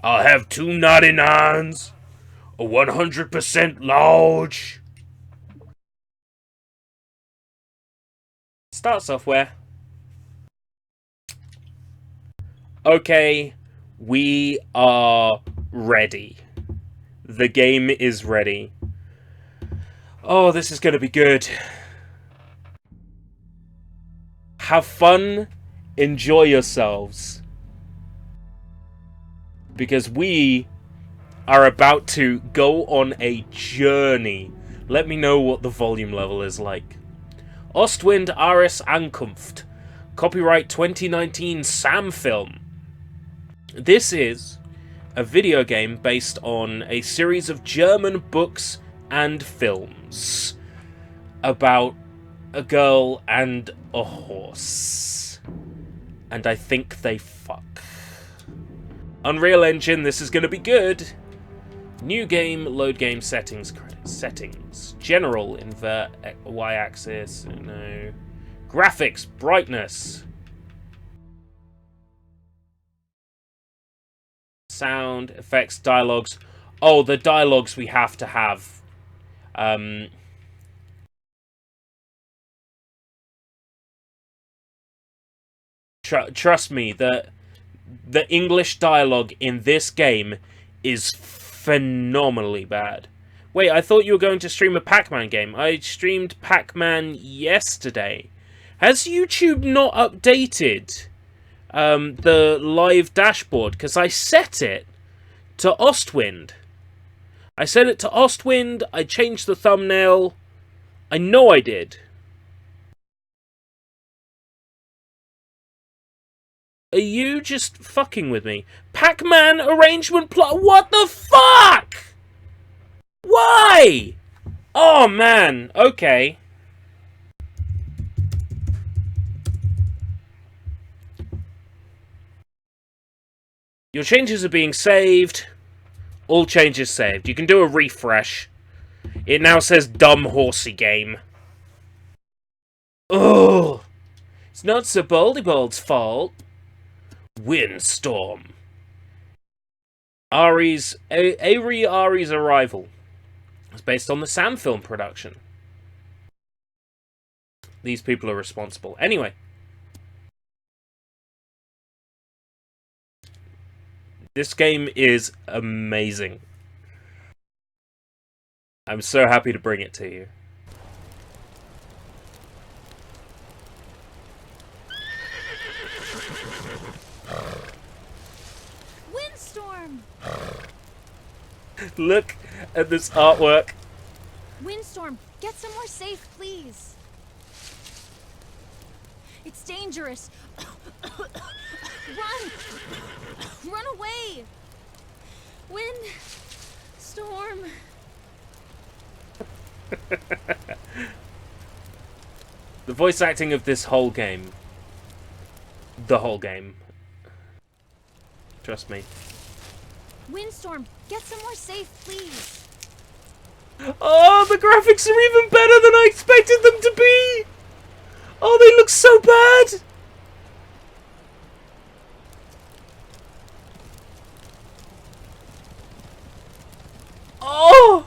I'll have 2.99s, a 100% large. Start software. Okay, we are ready. The game is ready. Oh, this is going to be good. Have fun. Enjoy yourselves. Because we are about to go on a journey. Let me know what the volume level is like. Ostwind Aris Ankunft. Copyright 2019 Sam Film. This is a video game based on a series of German books and films about a girl and a horse. And I think they fuck. Unreal Engine, this is going to be good. New game, load game settings, credits, settings. General, invert, y-axis, no. Graphics, brightness. Sound, effects, dialogues. Oh, the dialogues we have to have. Trust me, the English dialogue in this game is phenomenally bad. Wait, I thought you were going to stream a Pac-Man game. I streamed Pac-Man yesterday. Has YouTube not updated the live dashboard? Because I set it to Ostwind. I set it to Ostwind. I changed the thumbnail. I know I did. Are you just fucking with me? Pac-Man arrangement plot? What the fuck? Why? Oh, man. Okay. Your changes are being saved. All changes saved. You can do a refresh. It now says dumb horsey game. Ugh. It's not Sir Baldybold's fault. Windstorm. Ari's arrival. It's based on the Sam Film production. These people are responsible. Anyway. This game is amazing. I'm so happy to bring it to you. Windstorm! Look at this artwork. Windstorm, get somewhere safe, please. It's dangerous. Run! Run away! Windstorm! The voice acting of this whole game. The whole game. Trust me. Windstorm, get somewhere safe, please. Oh, the graphics are even better than I expected them to be! Oh, they look so bad! Oh!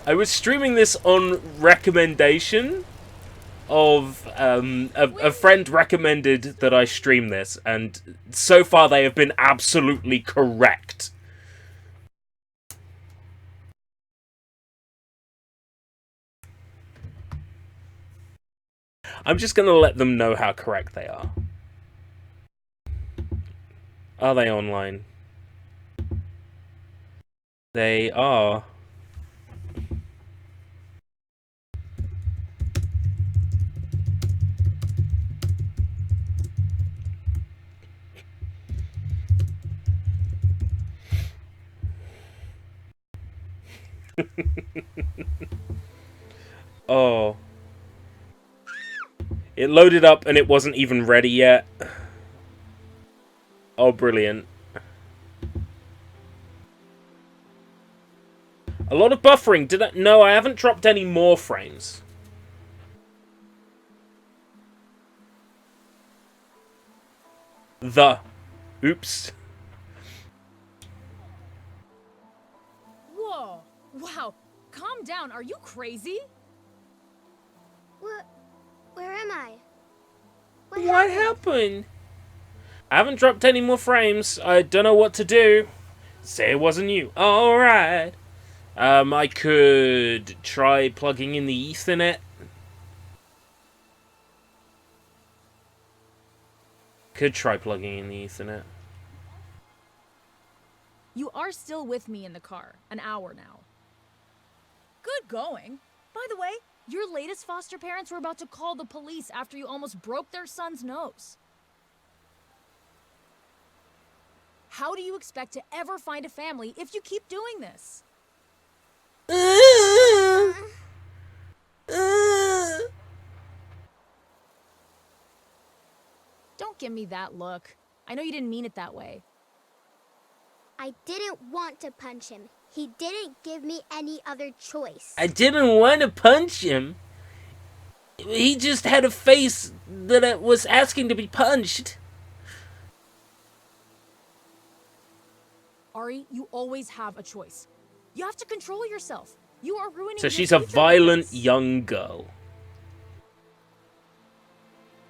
I was streaming this on recommendation of a friend recommended that I stream this, and so far they have been absolutely correct. I'm just gonna let them know how correct they are. Are they online? They are. Oh. It loaded up and it wasn't even ready yet. Oh, brilliant. A lot of buffering. Did I? No, I haven't dropped any more frames. Oops. Whoa. Wow. Calm down. Are you crazy? Where am I? What happened? I haven't dropped any more frames. I don't know what to do. Say it wasn't you. Alright. I could try plugging in the Ethernet. Could try plugging in the Ethernet. You are still with me in the car. An hour now. Good going. By the way, your latest foster parents were about to call the police after you almost broke their son's nose. How do you expect to ever find a family if you keep doing this? Don't give me that look. I know you didn't mean it that way. I didn't want to punch him. He didn't give me any other choice. I didn't want to punch him. He just had a face that was asking to be punched. Ari, you always have a choice. You have to control yourself. You are ruining So his she's a future violent with this. young girl.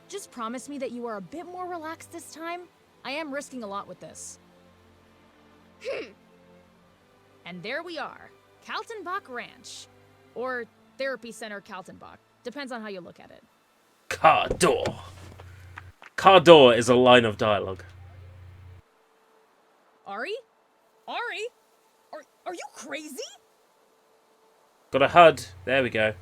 Just promise me that you are a bit more relaxed this time. I am risking a lot with this. And there we are, Kaltenbach Ranch. Or Therapy Center Kaltenbach. Depends on how you look at it. Car door. Car door is a line of dialogue. Ari? Ari? Are you crazy? Got a HUD. There we go.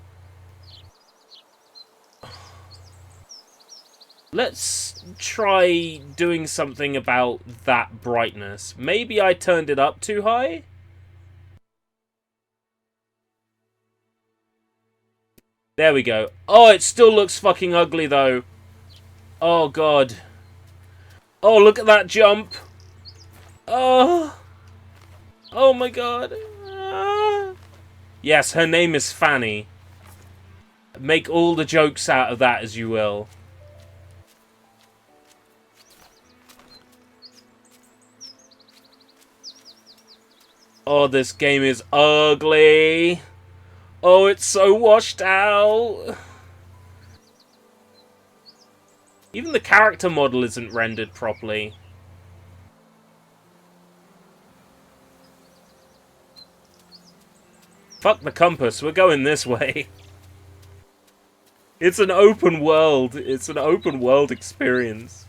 Let's try doing something about that brightness. Maybe I turned it up too high? There we go. Oh, it still looks fucking ugly though. Oh god. Oh, look at that jump. Oh. Oh my god. Ah. Yes, her name is Fanny. Make all the jokes out of that as you will. Oh, this game is ugly. Oh, it's so washed out. Even the character model isn't rendered properly. Fuck the compass, we're going this way. It's an open world. It's an open world experience.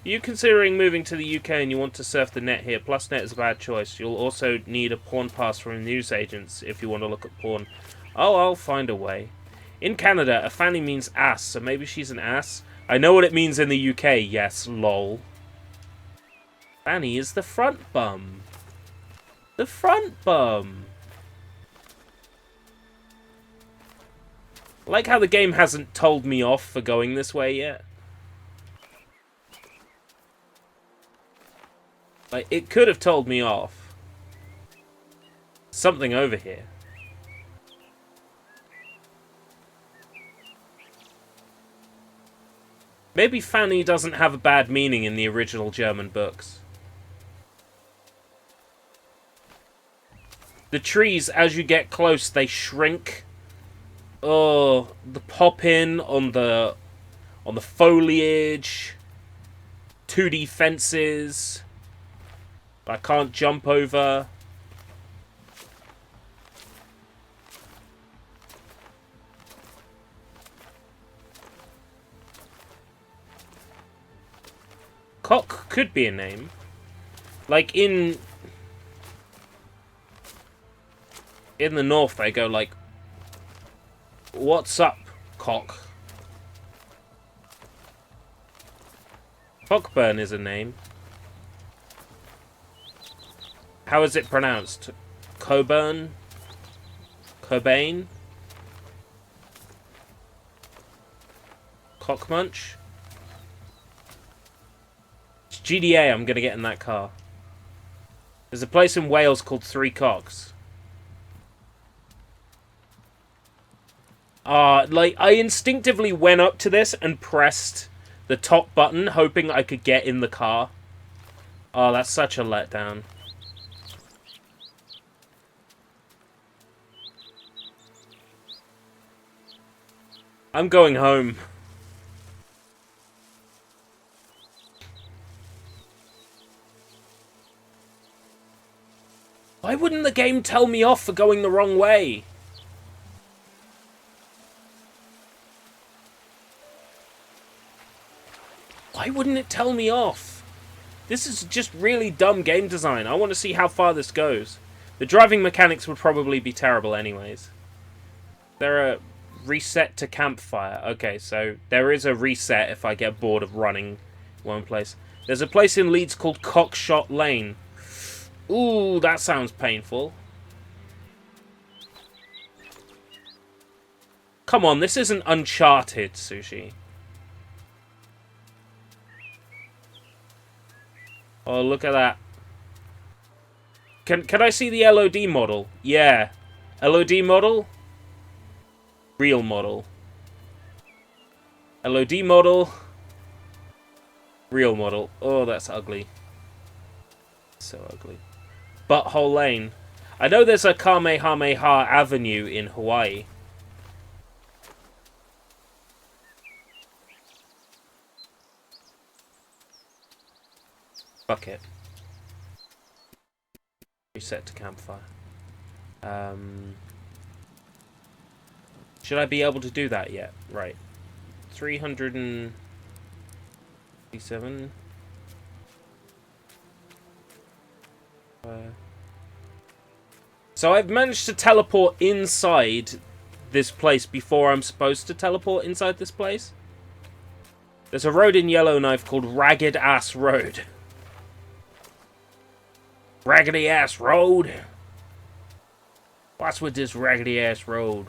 Are you considering moving to the UK and you want to surf the net here? PlusNet is a bad choice. You'll also need a porn pass from newsagents if you want to look at porn. Oh, I'll find a way. In Canada, a fanny means ass, so maybe she's an ass. I know what it means in the UK, yes, lol. Fanny is the front bum. The front bum. I like how the game hasn't told me off for going this way yet. Like, it could have told me off. Something over here. Maybe Fanny doesn't have a bad meaning in the original German books. The trees, as you get close, they shrink. Oh, the pop-in on the foliage. 2D fences. I can't jump over. Cock could be a name. Like in the north they go like, "What's up, cock?" Cockburn is a name. How is it pronounced? Coburn? Cobain? Cockmunch? It's GDA I'm gonna get in that car. There's a place in Wales called Three Cocks. Like, I instinctively went up to this and pressed the top button, hoping I could get in the car. Oh, that's such a letdown. I'm going home. Why wouldn't the game tell me off for going the wrong way? Why wouldn't it tell me off? This is just really dumb game design. I want to see how far this goes. The driving mechanics would probably be terrible anyways. There are reset to campfire. Okay, so there is a reset if I get bored of running one place. There's a place in Leeds called Cockshot Lane. Ooh, that sounds painful. Come on, this isn't Uncharted, Sushi. Oh, look at that. Can I see the LOD model? Yeah. LOD model? Real model. LOD model. Real model. Oh, that's ugly. So ugly. Butthole Lane. I know there's a Kamehameha Avenue in Hawaii. Fuck it. Reset to campfire. Should I be able to do that yet? Right. 357. So I've managed to teleport inside this place before I'm supposed to teleport inside this place. There's a road in Yellowknife called Ragged Ass Road. Raggedy Ass Road? What's with this Raggedy Ass Road?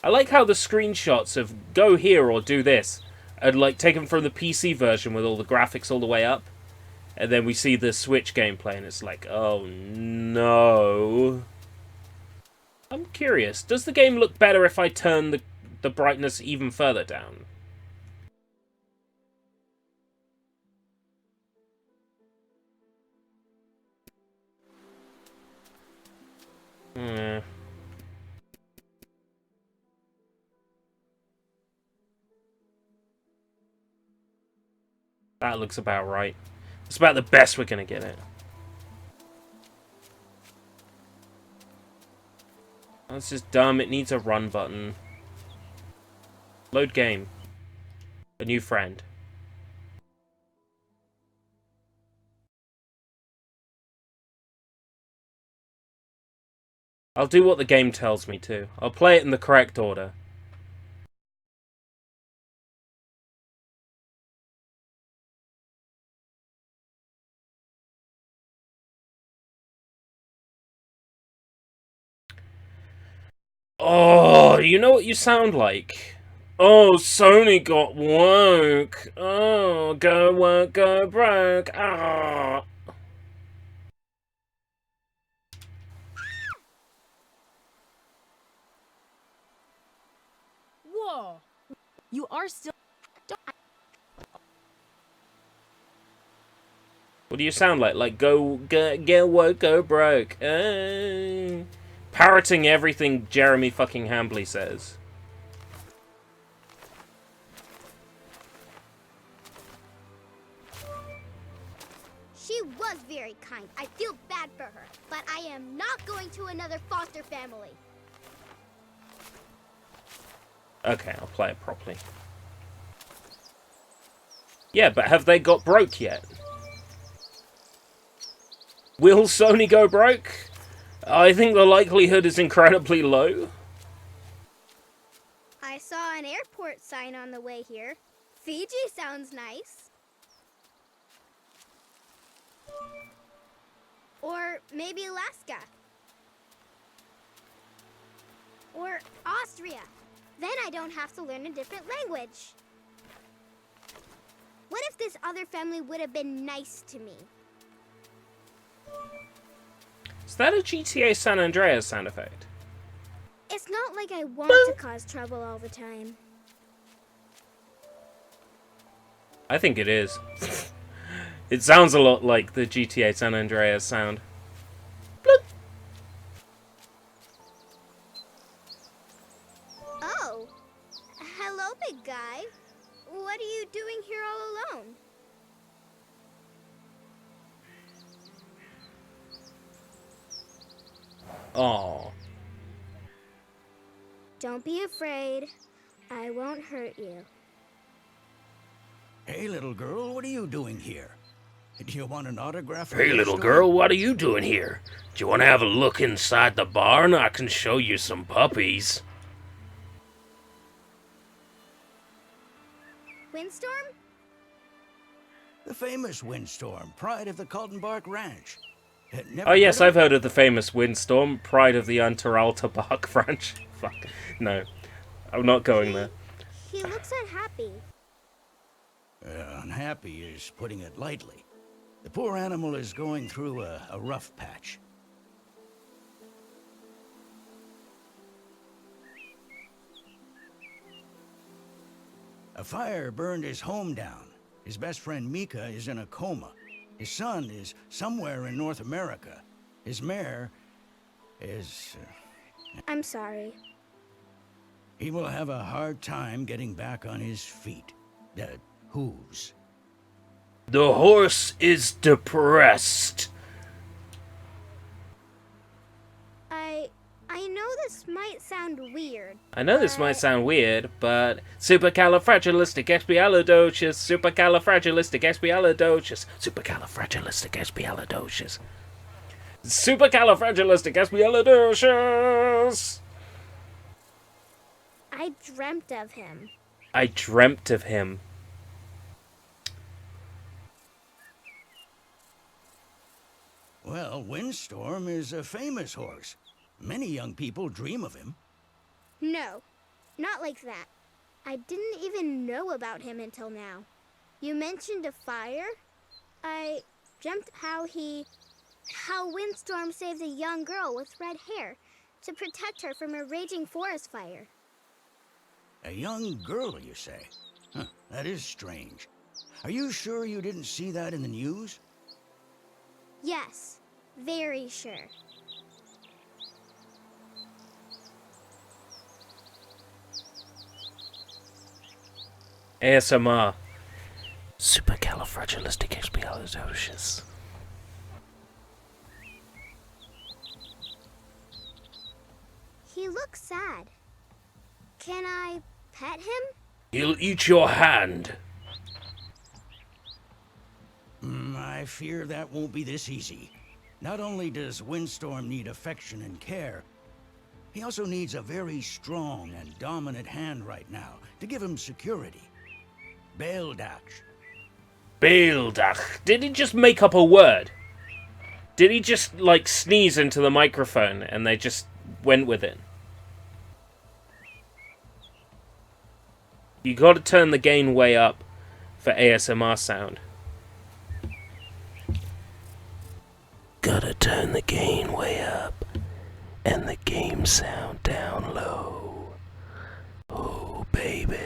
I like how the screenshots of go here or do this are like taken from the PC version with all the graphics all the way up. And then we see the Switch gameplay and it's like, oh no. I'm curious, does the game look better if I turn the brightness even further down? That looks about right. It's about the best we're gonna get it. That's just dumb. It needs a run button. Load game. A new friend. I'll do what the game tells me to. I'll play it in the correct order. Oh, you know what you sound like? Oh, Sony got woke. Oh, go woke, go broke. Ah. Whoa. You are still... What do you sound like? Like, get woke, go broke. Parroting everything Jeremy fucking Hambley says. She was very kind. I feel bad for her. But I am not going to another foster family. Okay, I'll play it properly. Yeah, but have they got broke yet? Will Sony go broke? I think the likelihood is incredibly low. I saw an airport sign on the way here. Fiji sounds nice. Or maybe Alaska. Or Austria. Then I don't have to learn a different language. What if this other family would have been nice to me? Is that a GTA San Andreas sound effect? It's not like I want to cause trouble all the time. I think it is. It sounds a lot like the GTA San Andreas sound. Bloop. Oh, hello, big guy. What are you doing here all alone? Aww. Don't be afraid. I won't hurt you. Hey, little girl, what are you doing here? Do you want an autograph? Hey, little girl, what are you doing here? Do you want to have a look inside the barn? I can show you some puppies. Windstorm? The famous Windstorm, pride of the Kaltenbach Ranch. Oh yes, I've heard of the famous Windstorm, pride of the Unteralta Bark Ranch. Fuck. No. I'm not going there. He looks unhappy. Unhappy is putting it lightly. The poor animal is going through a rough patch. A fire burned his home down. His best friend Mika is in a coma. His son is somewhere in North America. His mare is... I'm sorry. He will have a hard time getting back on his feet. The hooves. The horse is depressed. I know this might sound weird. I know this might sound weird, but supercalifragilisticexpialidocious, supercalifragilisticexpialidocious, supercalifragilisticexpialidocious, supercalifragilisticexpialidocious. I dreamt of him. I dreamt of him. Well, Windstorm is a famous horse. Many young people dream of him. No, not like that. I didn't even know about him until now. You mentioned a fire? I dreamt how Windstorm saved a young girl with red hair to protect her from a raging forest fire. A young girl, you say? Huh, that is strange. Are you sure you didn't see that in the news? Yes, very sure. ASMR. Supercalifragilisticexpialidocious. He looks sad. Can I pet him? He'll eat your hand. I fear that won't be this easy. Not only does Windstorm need affection and care, he also needs a very strong and dominant hand right now to give him security. Beldach. Beldach. Did he just make up a word? Did he just, like, sneeze into the microphone and they just went with it? You gotta turn the gain way up for ASMR sound. Gotta turn the gain way up and the game sound down low. Oh, baby.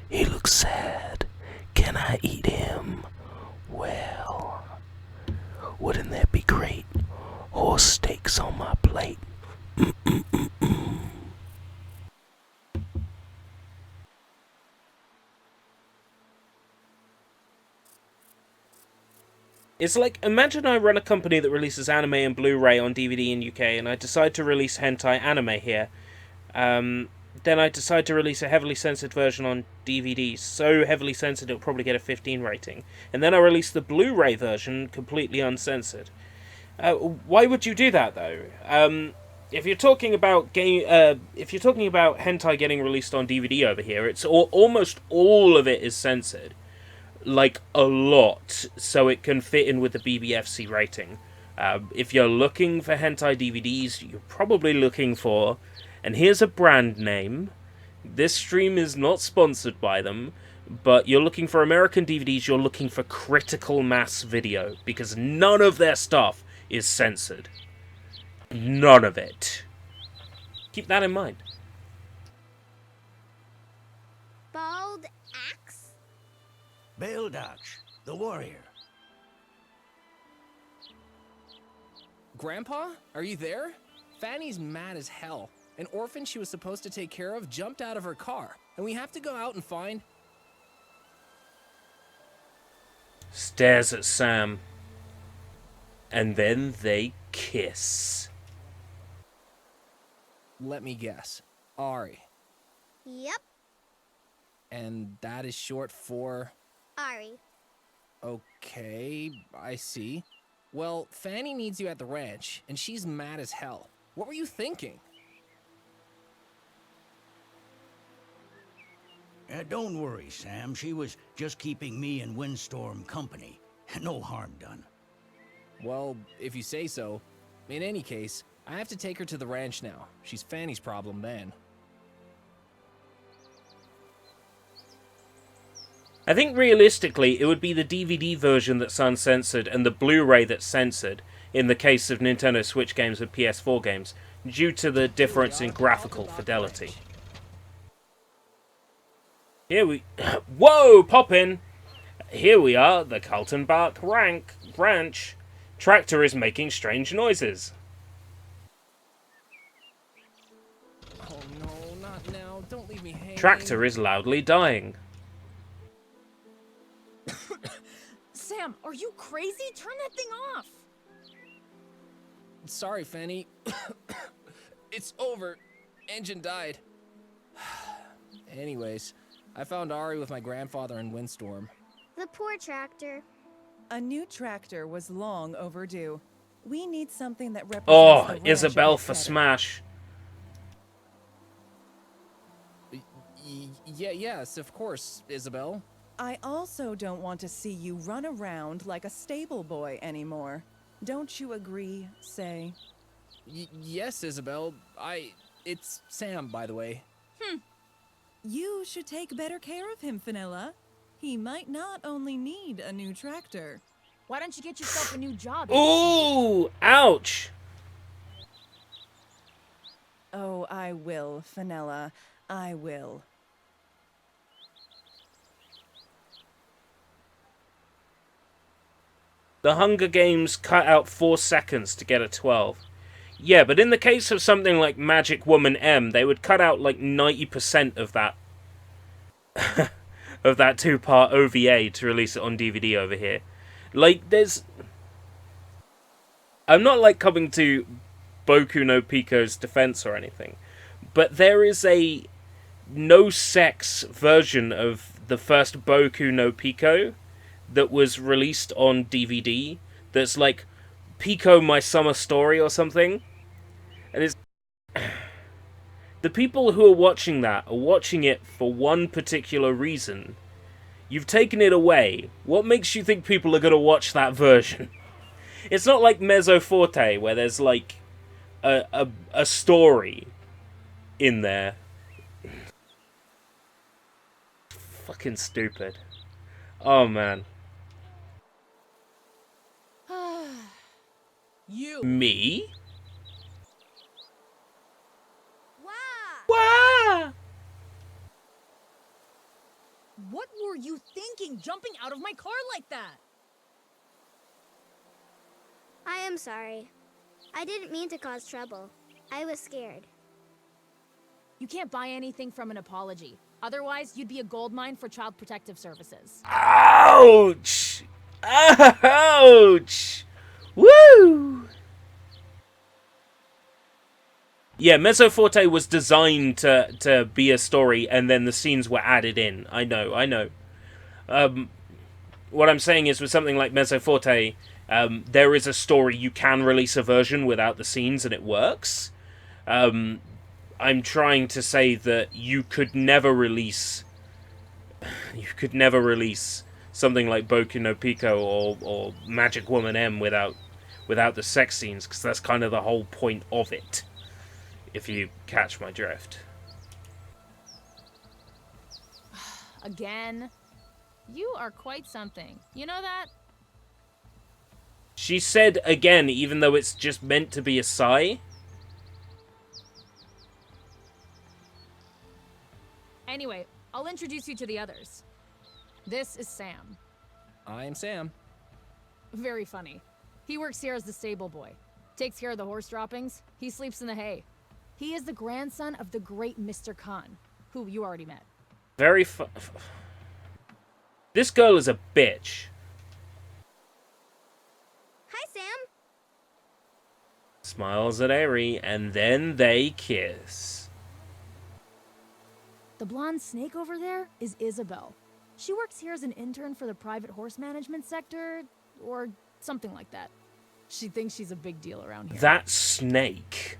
He looks sad. Can I eat him? Well, wouldn't that be great? Horse steaks on my plate. It's like, imagine I run a company that releases anime and Blu-ray on DVD in UK, and I decide to release hentai anime here. Then I decide to release a heavily censored version on DVD, so heavily censored it'll probably get a 15 rating. And then I release the Blu-ray version completely uncensored. Why would you do that, though? If you're talking about hentai getting released on DVD over here, it's almost all of it is censored. Like, a lot, so it can fit in with the BBFC rating. If you're looking for hentai DVDs, you're probably looking for... And here's a brand name. This stream is not sponsored by them, but you're looking for American DVDs, you're looking for Critical Mass Video, because none of their stuff is censored. None of it. Keep that in mind. Bald axe? Baildach, the warrior. Grandpa, are you there? Fanny's mad as hell. An orphan she was supposed to take care of jumped out of her car, and we have to go out and find... Stares at Sam. And then they kiss. Let me guess. Ari. Yep, And that is short for... Ari. Okay, I see. Well, Fanny needs you at the ranch, and she's mad as hell. What were you thinking? Don't worry, Sam. She was just keeping me and Windstorm company. No harm done. Well, if you say so. In any case, I have to take her to the ranch now. She's Fanny's problem then. I think realistically it would be the DVD version that's uncensored and the Blu-ray that's censored in the case of Nintendo Switch games and PS4 games, due to the difference in graphical fidelity. Here we... Whoa! Pop in! Here we are, the Kaltenbach Ranch. Tractor is making strange noises. Oh no, not now. Don't leave me hanging. Tractor is loudly dying. Sam, are you crazy? Turn that thing off! Sorry, Fanny. It's over. Engine died. Anyways, I found Ari with my grandfather in Windstorm. The poor tractor. A new tractor was long overdue. We need something that represents Oh, the ranch a Isabel bit for better. Smash. Yes, of course, Isabel. I also don't want to see you run around like a stable boy anymore. Don't you agree, Say? Yes, Isabel. It's Sam, by the way. You should take better care of him, Fenella. He might not only need a new tractor. Why don't you get yourself a new job? Ooh! Ouch! Oh, I will, Fenella. I will. The Hunger Games cut out 4 seconds to get a 12. Yeah, but in the case of something like Magic Woman M, they would cut out like 90% of that of that 2-part OVA to release it on DVD over here. Like, there's... I'm not like coming to Boku no Pico's defense or anything, but there is a no-sex version of the first Boku no Pico that was released on DVD that's like Pico My Summer Story or something. And it's... The people who are watching that are watching it for one particular reason. You've taken it away. What makes you think people are going to watch that version? It's not like Mezzo Forte, where there's like a story in there. Fucking stupid. Oh man. You! Me? Wow! Wah! What were you thinking, jumping out of my car like that? I am sorry. I didn't mean to cause trouble. I was scared. You can't buy anything from an apology. Otherwise, you'd be a goldmine for Child Protective Services. Ouch! Ouch! Woo! Yeah, Mezzo Forte was designed to be a story, and then the scenes were added in. I know. What I'm saying is, with something like Mezzo Forte, there is a story. You can release a version without the scenes, and it works. I'm trying to say that you could never release something like Boku no Pico or Magic Woman M without the sex scenes, because that's kind of the whole point of it, if you catch my drift. Again? You are quite something. You know that? She said again, even though it's just meant to be a sigh. Anyway, I'll introduce you to the others. This is Sam. I am Sam. Very funny. He works here as the stable boy. Takes care of the horse droppings. He sleeps in the hay. He is the grandson of the great Mr. Khan, who you already met. Very This girl is a bitch. Hi, Sam. Smiles at Eri, and then they kiss. The blonde snake over there is Isabel. She works here as an intern for the private horse management sector, or something like that. She thinks she's a big deal around here. That snake.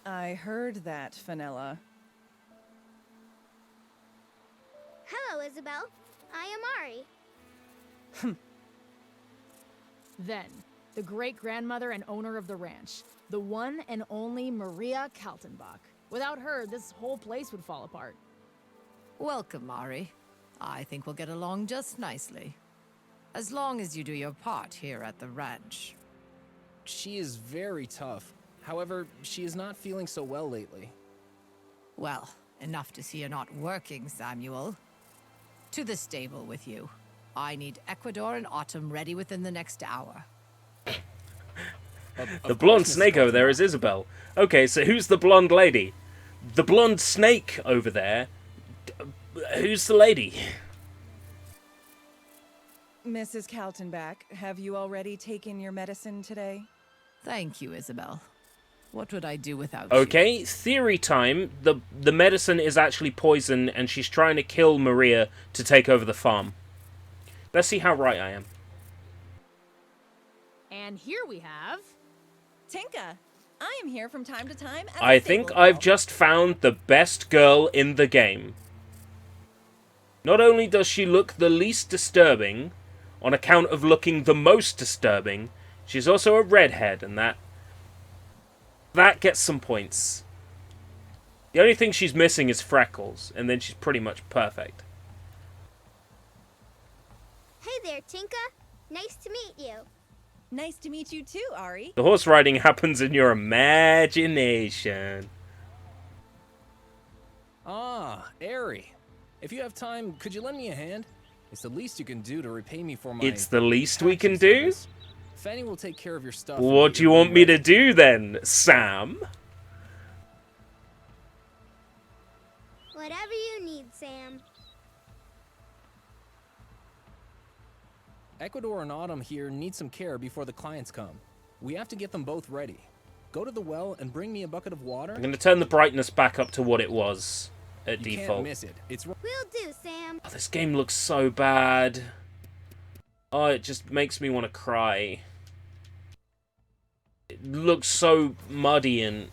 I heard that, Fenella. Hello, Isabel. I am Ari. Then, the great-grandmother and owner of the ranch, the one and only Maria Kaltenbach. Without her, this whole place would fall apart. Welcome, Ari. I think we'll get along just nicely. As long as you do your part here at the ranch. She is very tough. However, she is not feeling so well lately. Well, enough to see you're not working, Samuel. To the stable with you. I need Ecuador and Autumn ready within the next hour. The blonde snake over there is Isabel. Okay, so who's the blonde lady? The blonde snake over there. Who's the lady? Mrs. Kaltenbach, have you already taken your medicine today? Thank you, Isabel. What would I do without you? Okay, theory time. The medicine is actually poison, and she's trying to kill Maria to take over the farm. Let's see how right I am. And here we have... Tinka, I am here from time to time as I a think stable I've girl. just found the best girl in the game. Not only does she look the least disturbing, on account of looking the most disturbing, she's also a redhead, and that gets some points. The only thing she's missing is freckles, and then she's pretty much perfect. Hey there, Tinka. Nice to meet you. Nice to meet you too, Ari. The horse riding happens in your imagination. Ah, Eri. If you have time, could you lend me a hand? It's the least you can do to repay me for my... It's the least we can taxi do? service. Fanny will take care of your stuff. and What get do you your want room me to ready. do then, Sam? Whatever you need, Sam. Ecuador and Autumn here need some care before the clients come. We have to get them both ready. Go to the well and bring me a bucket of water. I'm going to turn the brightness back up to what it was at You default. can't miss it. It's Will do, Sam. Oh, this game looks so bad. Oh, it just makes me want to cry. It looks so muddy and...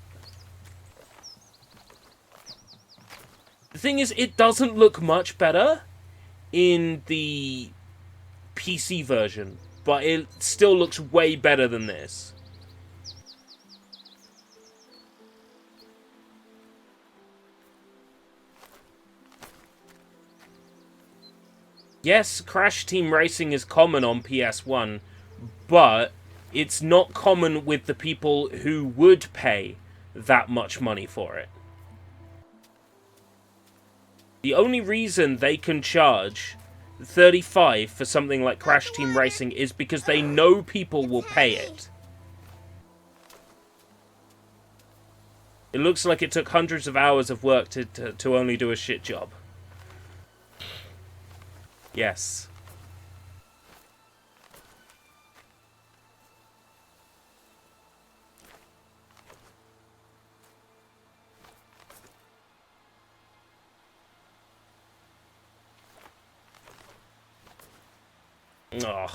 The thing is, it doesn't look much better in the PC version, but it still looks way better than this. Yes, Crash Team Racing is common on PS1, but it's not common with the people who would pay that much money for it. The only reason they can charge $35 for something like Crash Team Racing is because they know people will pay it. It looks like it took hundreds of hours of work to only do a shit job. Yes. Ugh.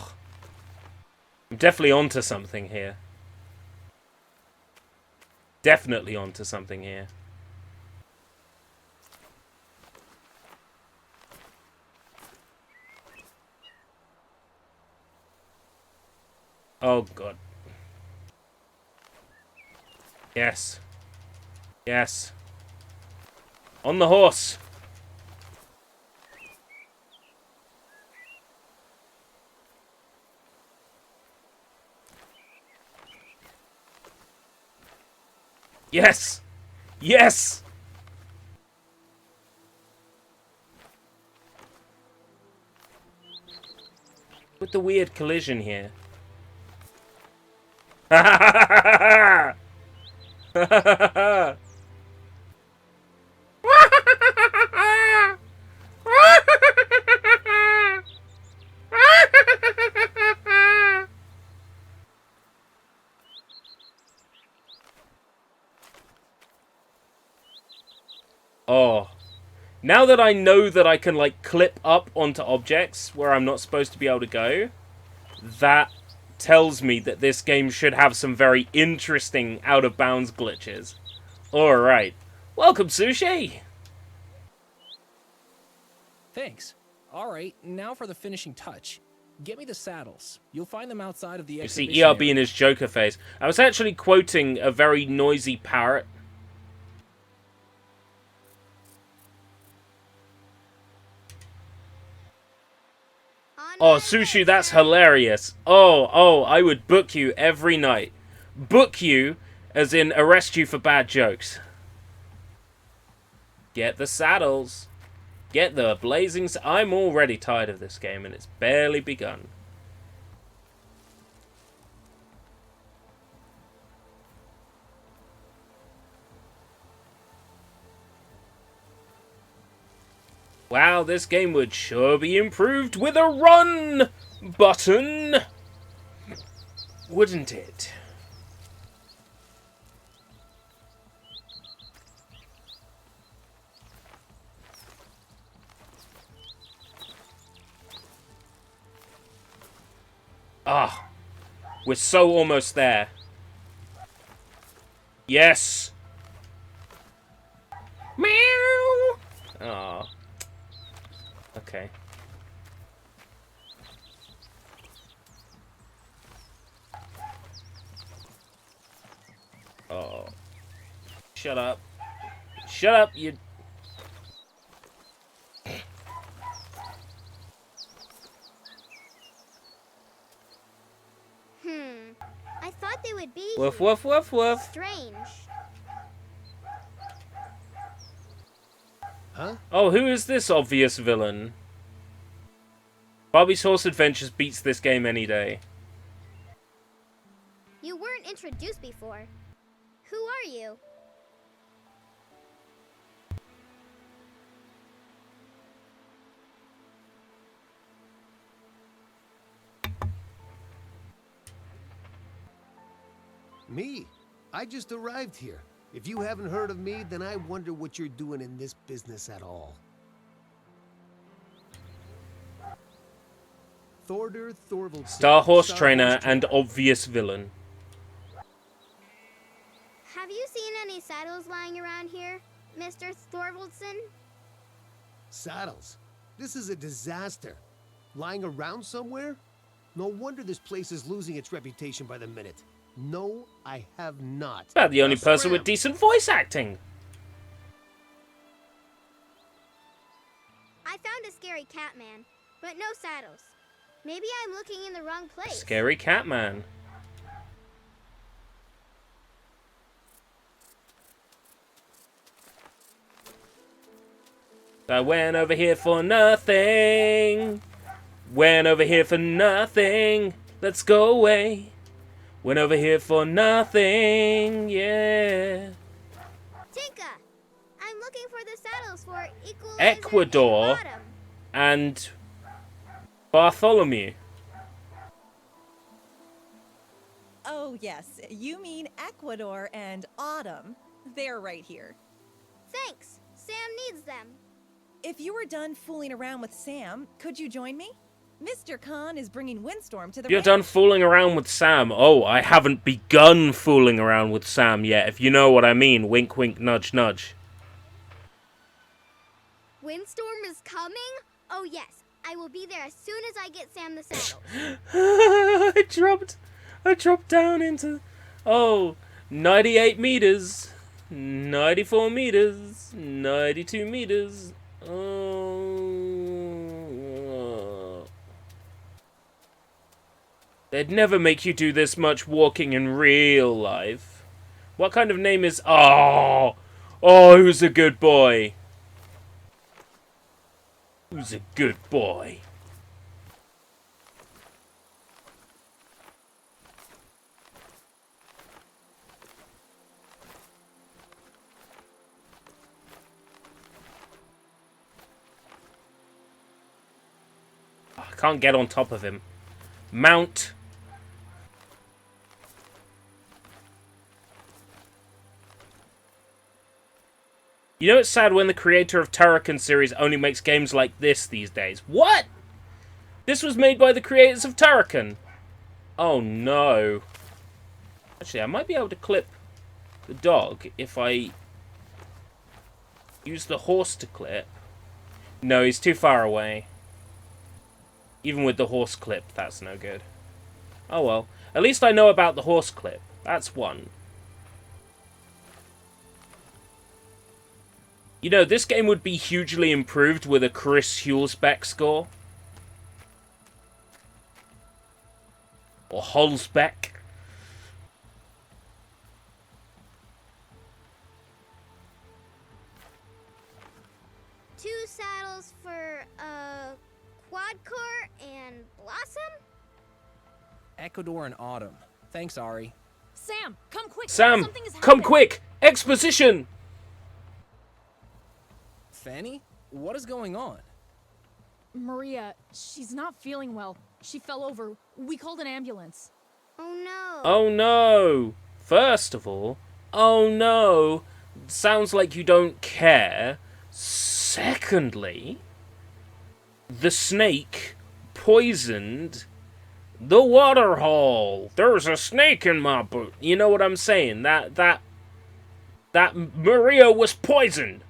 I'm definitely onto something here. Definitely onto something here. Oh, God. Yes. Yes. On the horse. Yes! Yes! With the weird collision here. Ha ha ha ha ha ha! Oh. Now that I know that I can, like, clip up onto objects where I'm not supposed to be able to go, that tells me that this game should have some very interesting out-of-bounds glitches. Alright. Welcome, Sushi! Thanks. Alright, now for the finishing touch. Get me the saddles. You'll find them outside of the You exhibition see ERB area. in his Joker face. I was actually quoting a very noisy parrot. Oh, Sushi, that's hilarious. Oh, I would book you every night. Book you, as in arrest you for bad jokes. Get the saddles. Get the blazing... I'm already tired of this game, and it's barely begun. Wow, this game would sure be improved with a run button, wouldn't it? Ah, we're so almost there. Yes. Meow. Ah. Okay. Oh. Shut up. Shut up, you... I thought they would be Woof, here. woof, woof, woof. Strange. Huh? Oh, who is this obvious villain? Bobby's Horse Adventures beats this game any day. You weren't introduced before. Who are you? Me? I just arrived here. If you haven't heard of me, then I wonder what you're doing in this business at all. Thorder Thorvald. Star Horse Trainer and obvious villain. Have you seen any saddles lying around here, Mr. Thorvaldson? Saddles? This is a disaster. Lying around somewhere? No wonder this place is losing its reputation by the minute. No, I have not. About the only Now person with scram. decent voice acting. I found a scary cat man, but no saddles. Maybe I'm looking in the wrong place. Scary Catman. I went over here for nothing. Went over here for nothing. Let's go away. Went over here for nothing. Yeah. Tinka! I'm looking for the saddles for Equalizer Ecuador. and Autumn. And Bartholomew. Oh, yes. You mean Ecuador and Autumn. They're right here. Thanks. Sam needs them. If you were done fooling around with Sam, could you join me? Mr. Khan is bringing Windstorm to the You're ranch. done fooling around with Sam. Oh, I haven't begun fooling around with Sam yet, if you know what I mean. Wink, wink, nudge, nudge. Windstorm is coming? Oh yes, I will be there as soon as I get Sam the saddles. I dropped down into, 98 meters, 94 meters, 92 meters. They'd never make you do this much walking in real life. What kind of name is... Oh, who's a good boy? Who's a good boy? can't get on top of him. Mount. You know it's sad when the creator of Turrican series only makes games like this these days. What? This was made by the creators of Turrican. Oh no. Actually, I might be able to clip the dog if I use the horse to clip. No, he's too far away. Even with the horse clip, that's no good. Oh well. At least I know about the horse clip. That's one. You know, this game would be hugely improved with a Chris Hulsbeck score. Or Hulsbeck. Two saddles for Quadcore and Blossom? Ecuador and Autumn. Thanks, Ari. Sam, come quick. Sam, Something has come happened. quick! Exposition! Fanny? What is going on? Maria, she's not feeling well. She fell over. We called an ambulance. Oh no. Oh no! First of all, oh no! Sounds like you don't care. Secondly, the snake poisoned the water hole. There's a snake in my boot. You know what I'm saying? That Maria was poisoned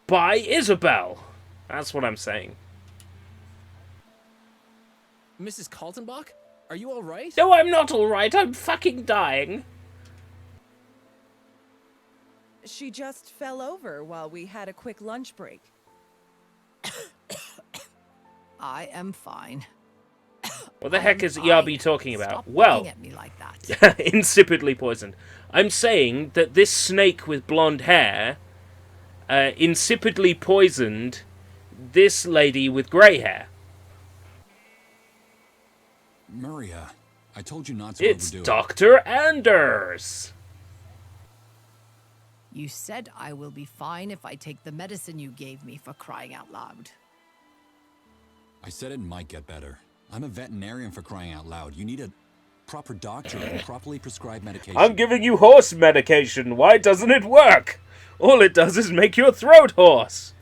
by Isabel. That's what I'm saying. Mrs. Kaltenbach? Are you alright? No, I'm not alright. I'm fucking dying. She just fell over while we had a quick lunch break. I am fine. What the heck is fine. ERB talking about? Stop Well, looking at me like that. insipidly poisoned. I'm saying that this snake with blonde hair insipidly poisoned this lady with grey hair. Maria, I told you not to It's overdo it. Dr. Anders. You said I will be fine if I take the medicine you gave me, for crying out loud. I said it might get better. I'm a veterinarian, for crying out loud. You need a proper doctor and properly prescribed medication. I'm giving you horse medication. Why doesn't it work? All it does is make your throat hoarse.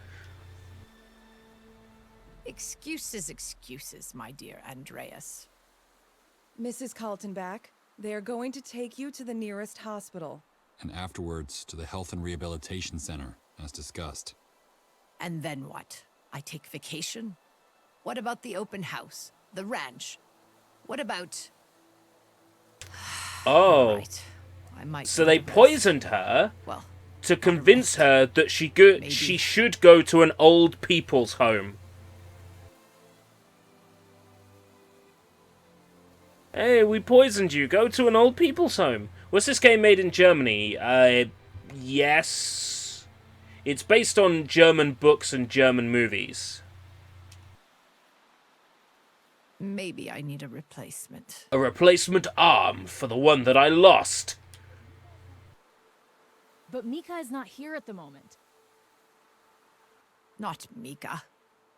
Excuses, excuses, my dear Andreas. Mrs. Kaltenbach, they are going to take you to the nearest hospital. And afterwards to the Health and Rehabilitation Center, as discussed. And then what? I take vacation? What about the open house? The ranch? What about... Oh. Right. I might So do they the best. poisoned her Well, to convince her that she should go to an old people's home. Hey, we poisoned you. Go to an old people's home. Was this game made in Germany? Yes. It's based on German books and German movies. maybe I need a replacement. A replacement arm for the one that I lost. But Mika is not here at the moment. Not Mika.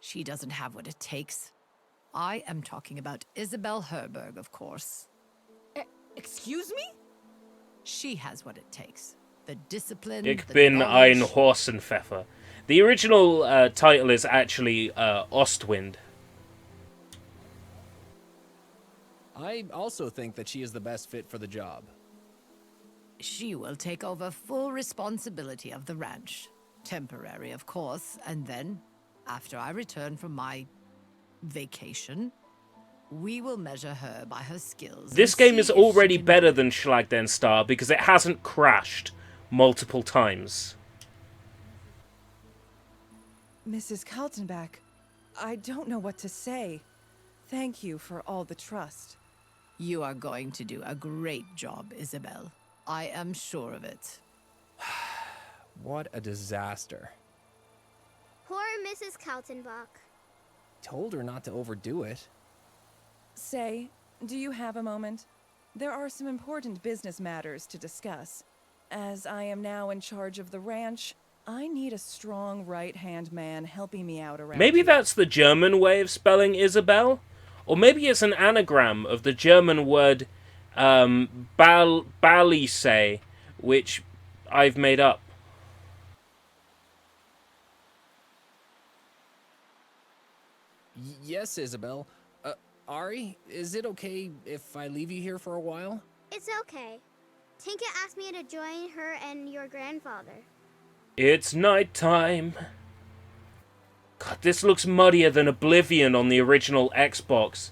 She doesn't have what it takes. I am talking about Isabel Herberg, of course. Excuse me? She has what it takes. The discipline, Ich the bin ein knowledge. Horsenpfeffer. The original title is actually Ostwind. I also think that she is the best fit for the job. She will take over full responsibility of the ranch. Temporary, of course, and then, after I return from my vacation, we will measure her by her skills. This and game see is if she already can better do it. than Schlag Den Star because it hasn't crashed multiple times. Mrs. Kaltenbach, I don't know what to say. Thank you for all the trust. You are going to do a great job, Isabel. I am sure of it. What a disaster. Poor Mrs. Kaltenbach. Told her not to overdo it. Say, do you have a moment? There are some important business matters to discuss. As I am now in charge of the ranch, I need a strong right-hand man helping me out around Maybe here. that's the German way of spelling Isabel? Or maybe it's an anagram of the German word Balise, which I've made up. Yes, Isabel. Ari, is it okay if I leave you here for a while? It's okay. Tinka asked me to join her and your grandfather. It's night time. God, this looks muddier than Oblivion on the original Xbox.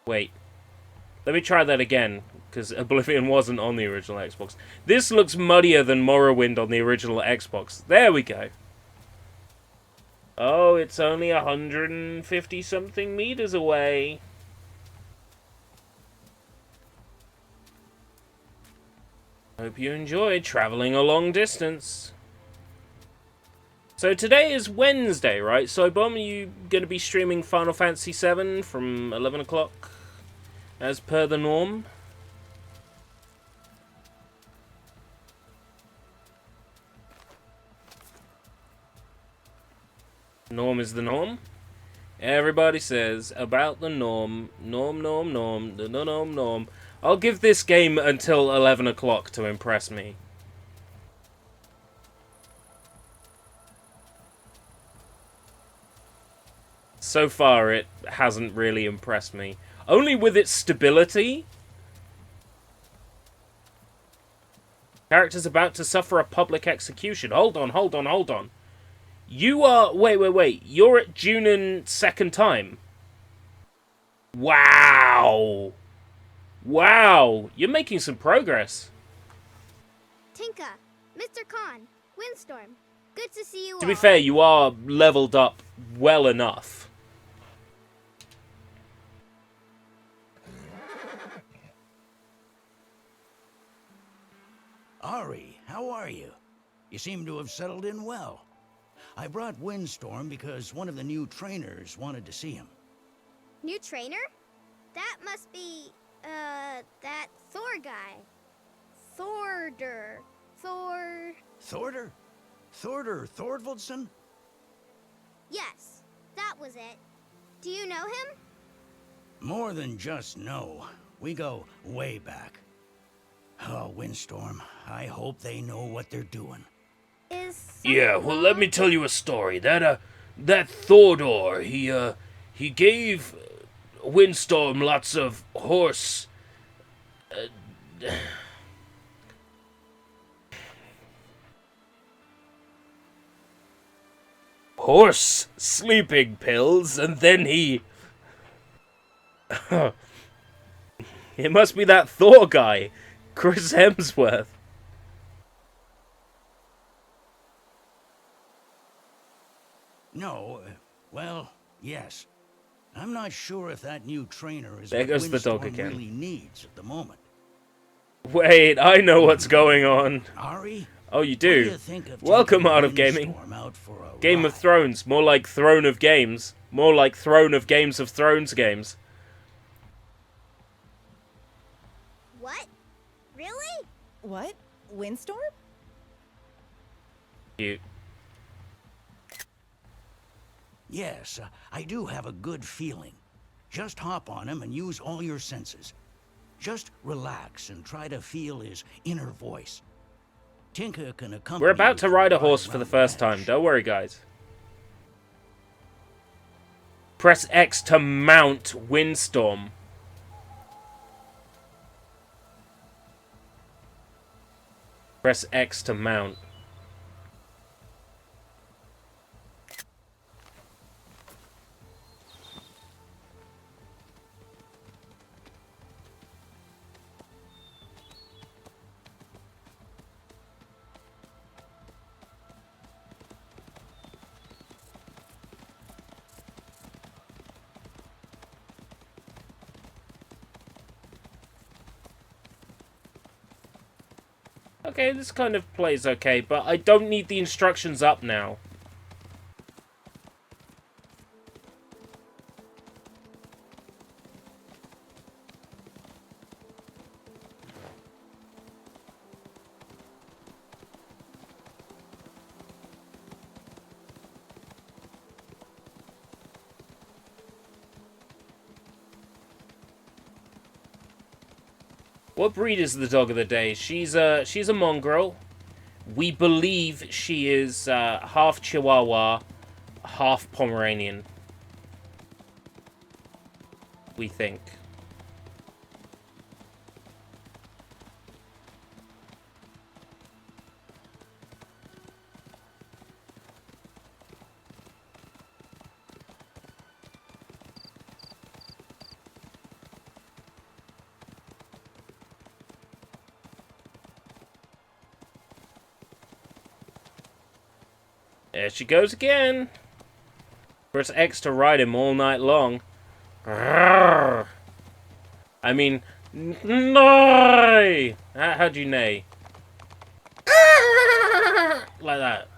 Wait. Let me try that again, because Oblivion wasn't on the original Xbox. This looks muddier than Morrowind on the original Xbox. There we go. Oh, it's only 150-something meters away. Hope you enjoyed traveling a long distance. So today is Wednesday, right? So, Bomb, are you going to be streaming Final Fantasy VII from 11 o'clock, as per the norm? Norm is the norm. Everybody says about the norm. Norm, norm, norm. The norm, norm. I'll give this game until 11 o'clock to impress me. So far, it hasn't really impressed me. Only with its stability. Character's about to suffer a public execution. Hold on, hold on, hold on. You are... Wait. You're at Junin second time. Wow. Wow. You're making some progress. Tinka, Mr. Khan, Windstorm, good to see you all. To be fair, you are leveled up well enough. Ari, how are you? You seem to have settled in well. I brought Windstorm because one of the new trainers wanted to see him. New trainer? That must be, that Thor guy. Thorder. Thorder? Thordvaldson? Yes, that was it. Do you know him? More than just know. We go way back. Oh, Windstorm, I hope they know what they're doing. Yeah, well, let me tell you a story. That Thordor, he gave Windstorm lots of horse... horse sleeping pills, and then he... It must be that Thor guy, Chris Hemsworth. No, well, yes. I'm not sure if that new trainer is There what goes the dog Windstorm again. really needs at the moment. Wait, I know what's going on. Ari? Oh, you What do do? you think of Welcome, taking Art of Gaming. Windstorm out for a Game of ride? Thrones, more like Throne of Games. More like Throne of Games of Thrones games. What? Really? What? Windstorm? Cute. Yes, I do have a good feeling. Just hop on him and use all your senses. Just relax and try to feel his inner voice. Tinka can accompany We're about you to for ride a ride horse for around the first time. ranch. Don't worry, guys. Press X to mount Windstorm. Press X to mount. Okay, this kind of plays okay, but I don't need the instructions up now. What breed is the dog of the day? She's a mongrel. We believe she is half Chihuahua, half Pomeranian. We think. There she goes again. Press X to ride him all night long. I mean, neigh! How do you neigh? Like that.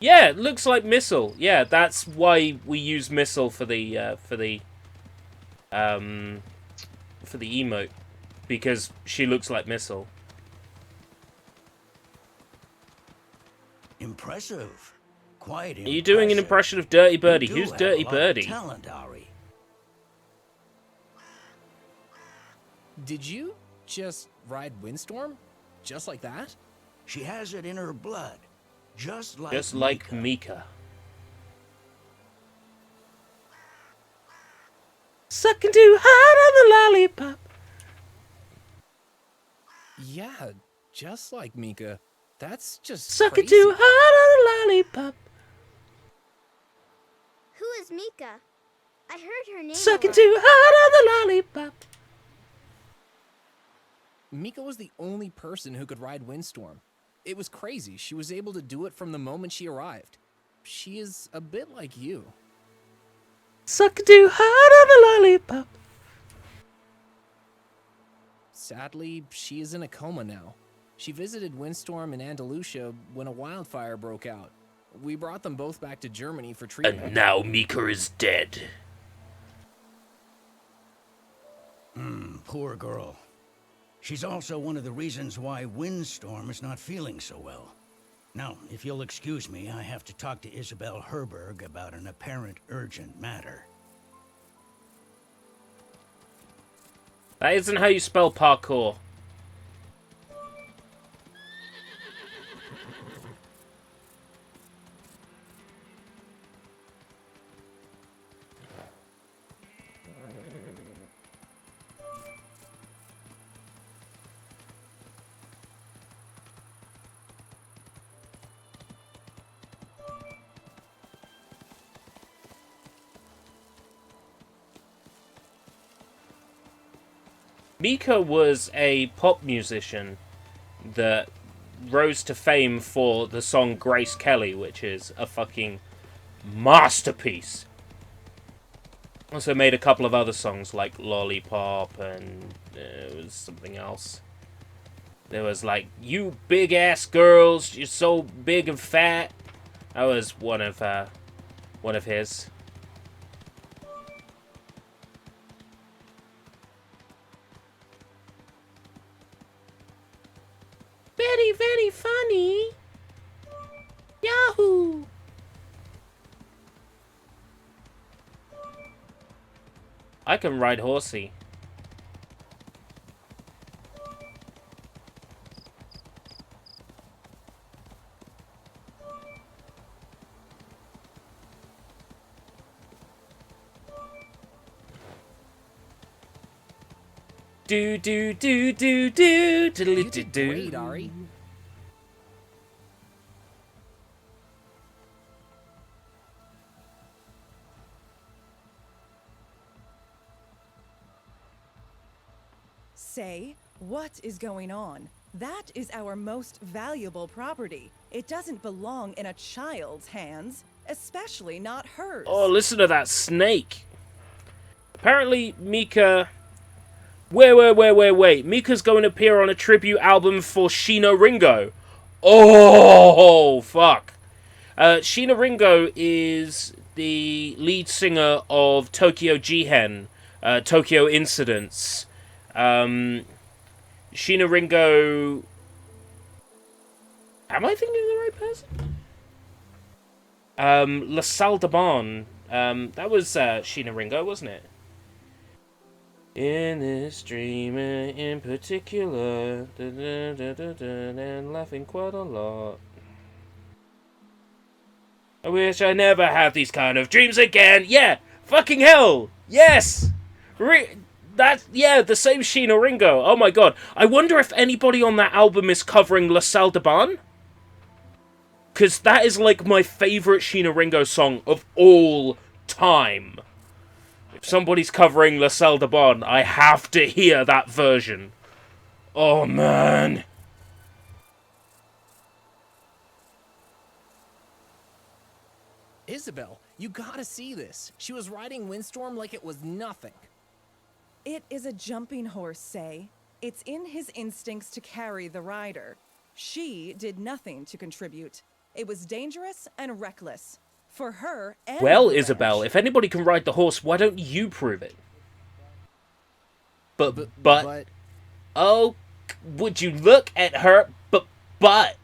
Yeah, it looks like Missile. Yeah, that's why we use Missile for the emote, because she looks like Missile. Impressive. Quite impressive. Are you doing an impression of Dirty Birdie? You do Who's have Dirty a lot of Birdie? Talent, Ari. Did you just ride Windstorm? Just like that? She has it in her blood. Just like Mika. Sucking too hard on the lollipop. Yeah, just like Mika. That's just Sucking crazy. too hard on the lollipop. Who is Mika? I heard her name. Sucking a lot. too hard on the lollipop. Mika was the only person who could ride Windstorm. It was crazy. She was able to do it from the moment she arrived. She is a bit like you. Sucking too hard on the lollipop. Sadly, she is in a coma now. She visited Windstorm in Andalusia when a wildfire broke out. We brought them both back to Germany for treatment. And now Mika is dead. Poor girl. She's also one of the reasons why Windstorm is not feeling so well. Now, if you'll excuse me, I have to talk to Isabel Herberg about an apparent urgent matter. That isn't how you spell parkour. Mika was a pop musician that rose to fame for the song Grace Kelly, which is a fucking masterpiece. Also made a couple of other songs like Lollipop and it was something else. There was like, you big ass girls, you're so big and fat. That was one of his. Very, very funny. Yahoo! I can ride Horsey. Do do do do do do You do did do. great, Ari. Say, what is going on? That is our most valuable property. It doesn't belong in a child's hands, especially not hers. Oh, listen to that snake. Apparently, Mika... Wait. Mika's going to appear on a tribute album for Sheena Ringo. Oh, fuck. Sheena Ringo is the lead singer of Tokyo Jihen, Tokyo Incidents, Sheena Ringo. Am I thinking of the right person? La Salle de Bon. That was Sheena Ringo, wasn't it? In this dream in particular, and laughing quite a lot. I wish I never had these kind of dreams again. Yeah, fucking hell. Yes. Yeah, the same Sheena Ringo. Oh my god. I wonder if anybody on that album is covering La Salle de Ban. Because that is like my favourite Sheena Ringo song of all time. If somebody's covering La Salle de Ban, I have to hear that version. Oh man. Isabel, you gotta see this. She was riding Windstorm like it was nothing. It is a jumping horse, say. It's in his instincts to carry the rider. She did nothing to contribute. It was dangerous and reckless. For her and well, the Isabel, ranch. if anybody can ride the horse, why don't you prove it? But oh, would you look at her? But.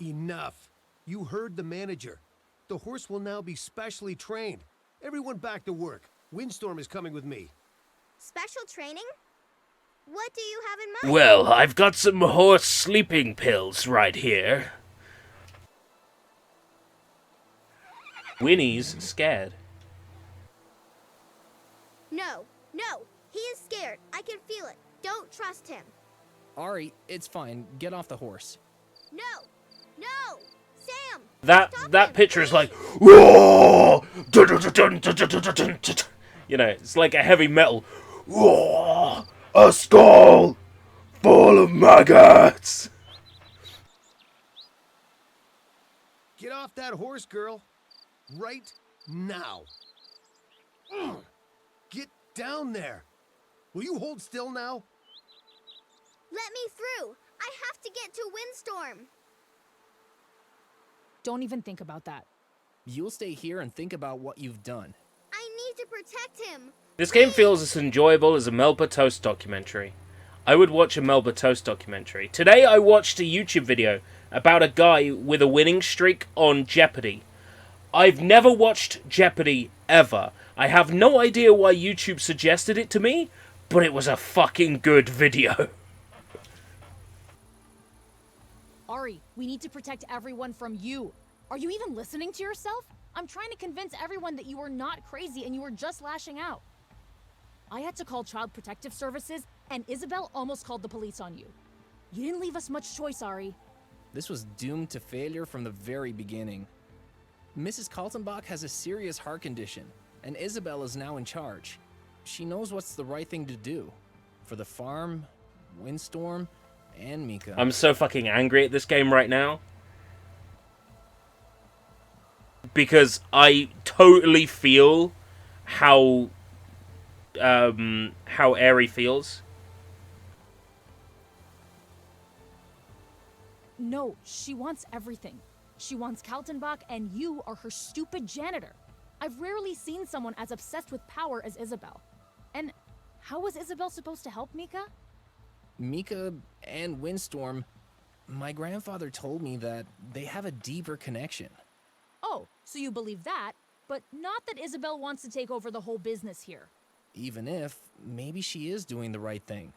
Enough. You heard the manager. The horse will now be specially trained. Everyone back to work. Windstorm is coming with me. Special training? What do you have in mind? Well, I've got some horse sleeping pills right here. Winnie's scared. No, he is scared. I can feel it. Don't trust him. Ari, it's fine. Get off the horse. No, Sam! That picture is like, whoa! You know, it's like a heavy metal. Whoa! A skull full of maggots. Get off that horse, girl. Right now. Get down there. Will you hold still now? Let me through. I have to get to Windstorm. Don't even think about that. You'll stay here and think about what you've done. I need to protect him. This game feels as enjoyable as a Melba Toast documentary. I would watch a Melba Toast documentary. Today I watched a YouTube video about a guy with a winning streak on Jeopardy. I've never watched Jeopardy ever. I have no idea why YouTube suggested it to me, but it was a fucking good video. Ari, we need to protect everyone from you. Are you even listening to yourself? I'm trying to convince everyone that you are not crazy and you were just lashing out. I had to call Child Protective Services, and Isabel almost called the police on you. You didn't leave us much choice, Ari. This was doomed to failure from the very beginning. Mrs. Kaltenbach has a serious heart condition, and Isabel is now in charge. She knows what's the right thing to do. For the farm, Windstorm, and Mika. I'm so fucking angry at this game right now. Because I totally feel how Aerie feels. No, she wants everything. She wants Kaltenbach, and you are her stupid janitor. I've rarely seen someone as obsessed with power as Isabel. And how was Isabel supposed to help Mika? Mika and Windstorm, my grandfather told me that they have a deeper connection. Oh, so you believe that, but not that Isabel wants to take over the whole business here. Even if, maybe she is doing the right thing.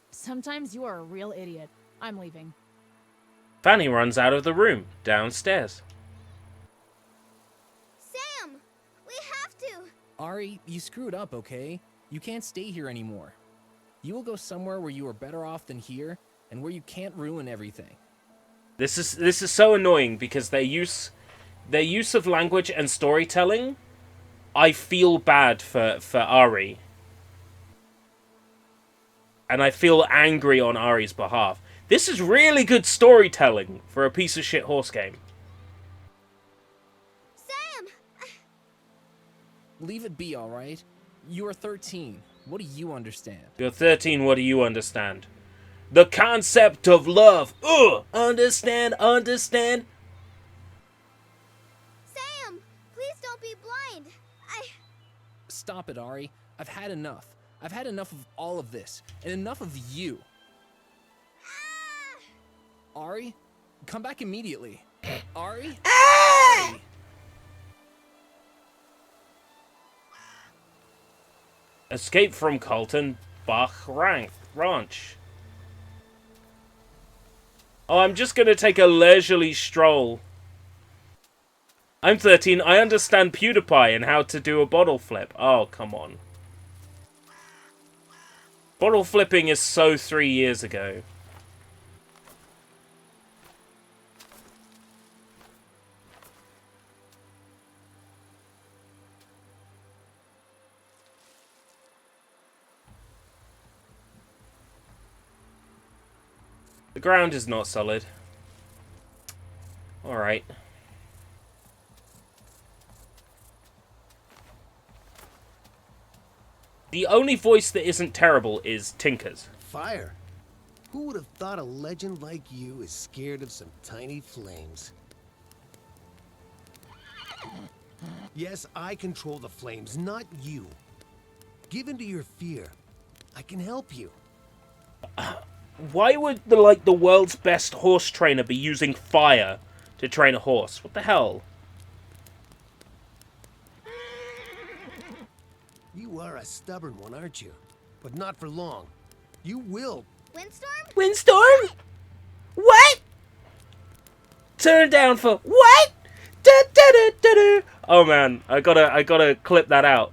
Sometimes you are a real idiot. I'm leaving. Fanny runs out of the room, downstairs. Sam! We have to! Ari, you screwed up, okay? You can't stay here anymore. You will go somewhere where you are better off than here, and where you can't ruin everything. This is so annoying because their use of language and storytelling, I feel bad for Ari. And I feel angry on Ari's behalf. This is really good storytelling for a piece of shit horse game. Sam! Leave it be, alright? You are 13. What do you understand? You're 13, what do you understand? The concept of love. Ugh! Understand? Sam! Please don't be blind. Stop it, Ari. I've had enough. I've had enough of all of this, and enough of you. Ari, come back immediately. Ari? Ari! Escape from Carlton Bach Ranch. Oh, I'm just gonna take a leisurely stroll. I'm 13, I understand PewDiePie and how to do a bottle flip. Oh, come on. Bottle flipping is so 3 years ago. The ground is not solid. Alright. The only voice that isn't terrible is Tinker's. Fire? Who would have thought a legend like you is scared of some tiny flames? Yes, I control the flames, not you. Give in to your fear. I can help you. Why would the world's best horse trainer be using fire to train a horse? What the hell? You are a stubborn one, aren't you? But not for long. You will. Windstorm? Windstorm? What? Turn down for what? Da, da, da, da, da. Oh man, I gotta clip that out.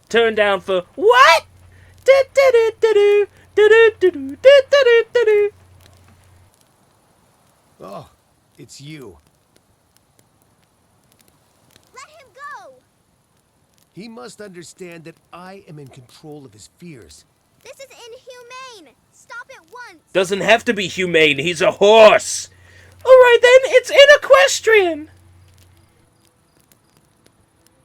Turn down for what? Da, da, da, da, da, da, da, da, da, da, da, da. Oh, it's you. Let him go! He must understand that I am in control of his fears. This is inhumane! Stop it once! Doesn't have to be humane, he's a horse! Alright then, it's in equestrian!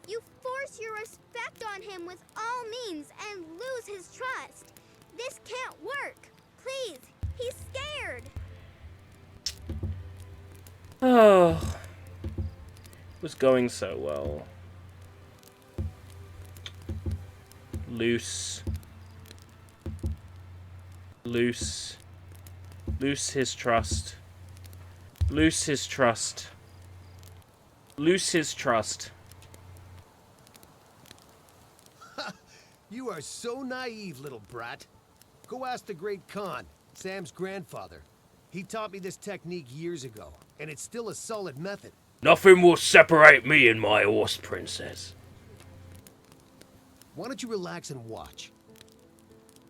You force your respect on him with all means and lose his trust. This can't work. Please, he's scared. Oh. It was going so well. Loose. Loose. Loose his trust. Loose his trust. Loose his trust. You are so naive, little brat. Go ask the great Khan, Sam's grandfather. He taught me this technique years ago, and it's still a solid method. Nothing will separate me and my horse, princess. Why don't you relax and watch?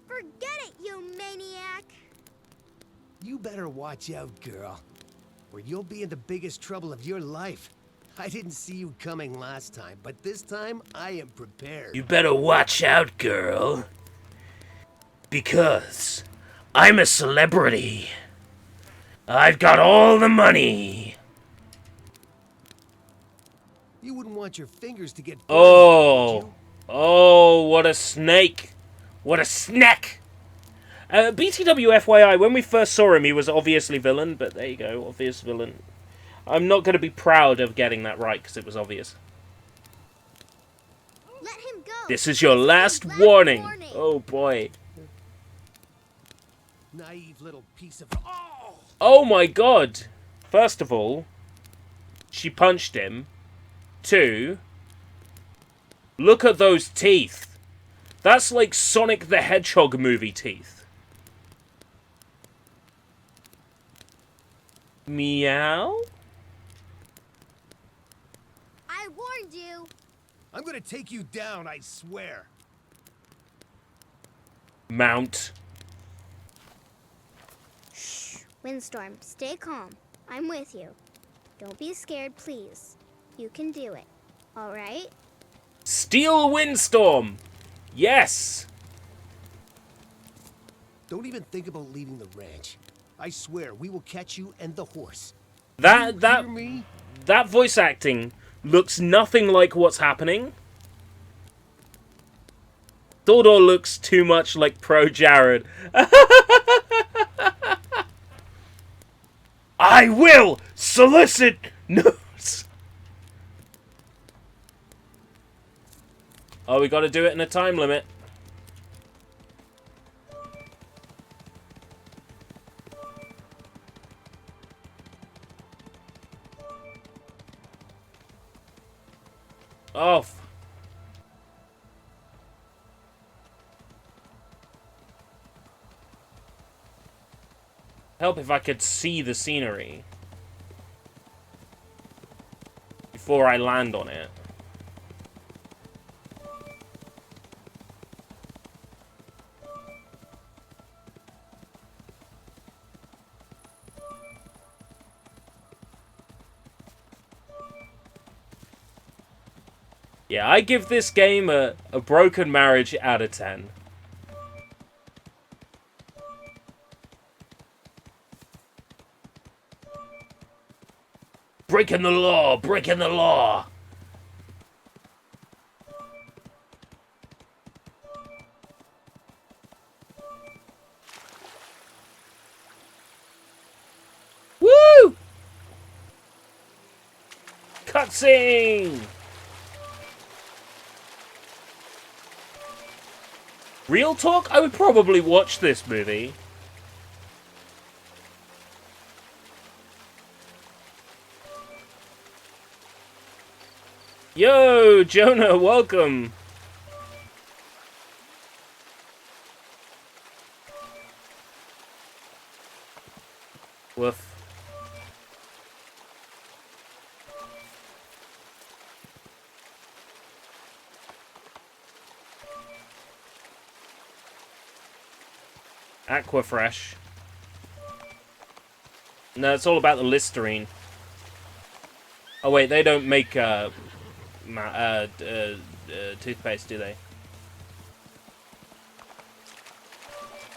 Forget it, you maniac! You better watch out, girl, or you'll be in the biggest trouble of your life. I didn't see you coming last time, but this time I am prepared. You better watch out, girl. Because I'm a celebrity. I've got all the money. You wouldn't want your fingers to get burned, Oh. would you? Oh, what a snake. What a snack. BTW FYI, when we first saw him, he was obviously villain, but there you go, obvious villain. I'm not going to be proud of getting that right, because it was obvious. Let him go! This is your last Last warning. warning. Oh, boy. Naive little piece of... Oh! Oh, my God. First of all, she punched him. 2, look at those teeth. That's like Sonic the Hedgehog movie teeth. Meow? I warned you! I'm gonna take you down, I swear. Mount. Shh. Windstorm, stay calm. I'm with you. Don't be scared, please. You can do it. All right? Steel Windstorm. Yes. Don't even think about leaving the ranch. I swear, we will catch you and the horse. That Hear me? that voice acting looks nothing like what's happening. Dodo looks too much like Pro Jared. I will solicit news. Oh, we got to do it in a time limit. Oh. Help if I could see the scenery before I land on it. Yeah, I give this game a broken marriage out of 10. Breaking the law! Breaking the law! Woo! Cutscene! Real talk? I would probably watch this movie. Yo, Jonah, welcome. Woof. Aquafresh. No, it's all about the Listerine. Oh wait, they don't make toothpaste, do they?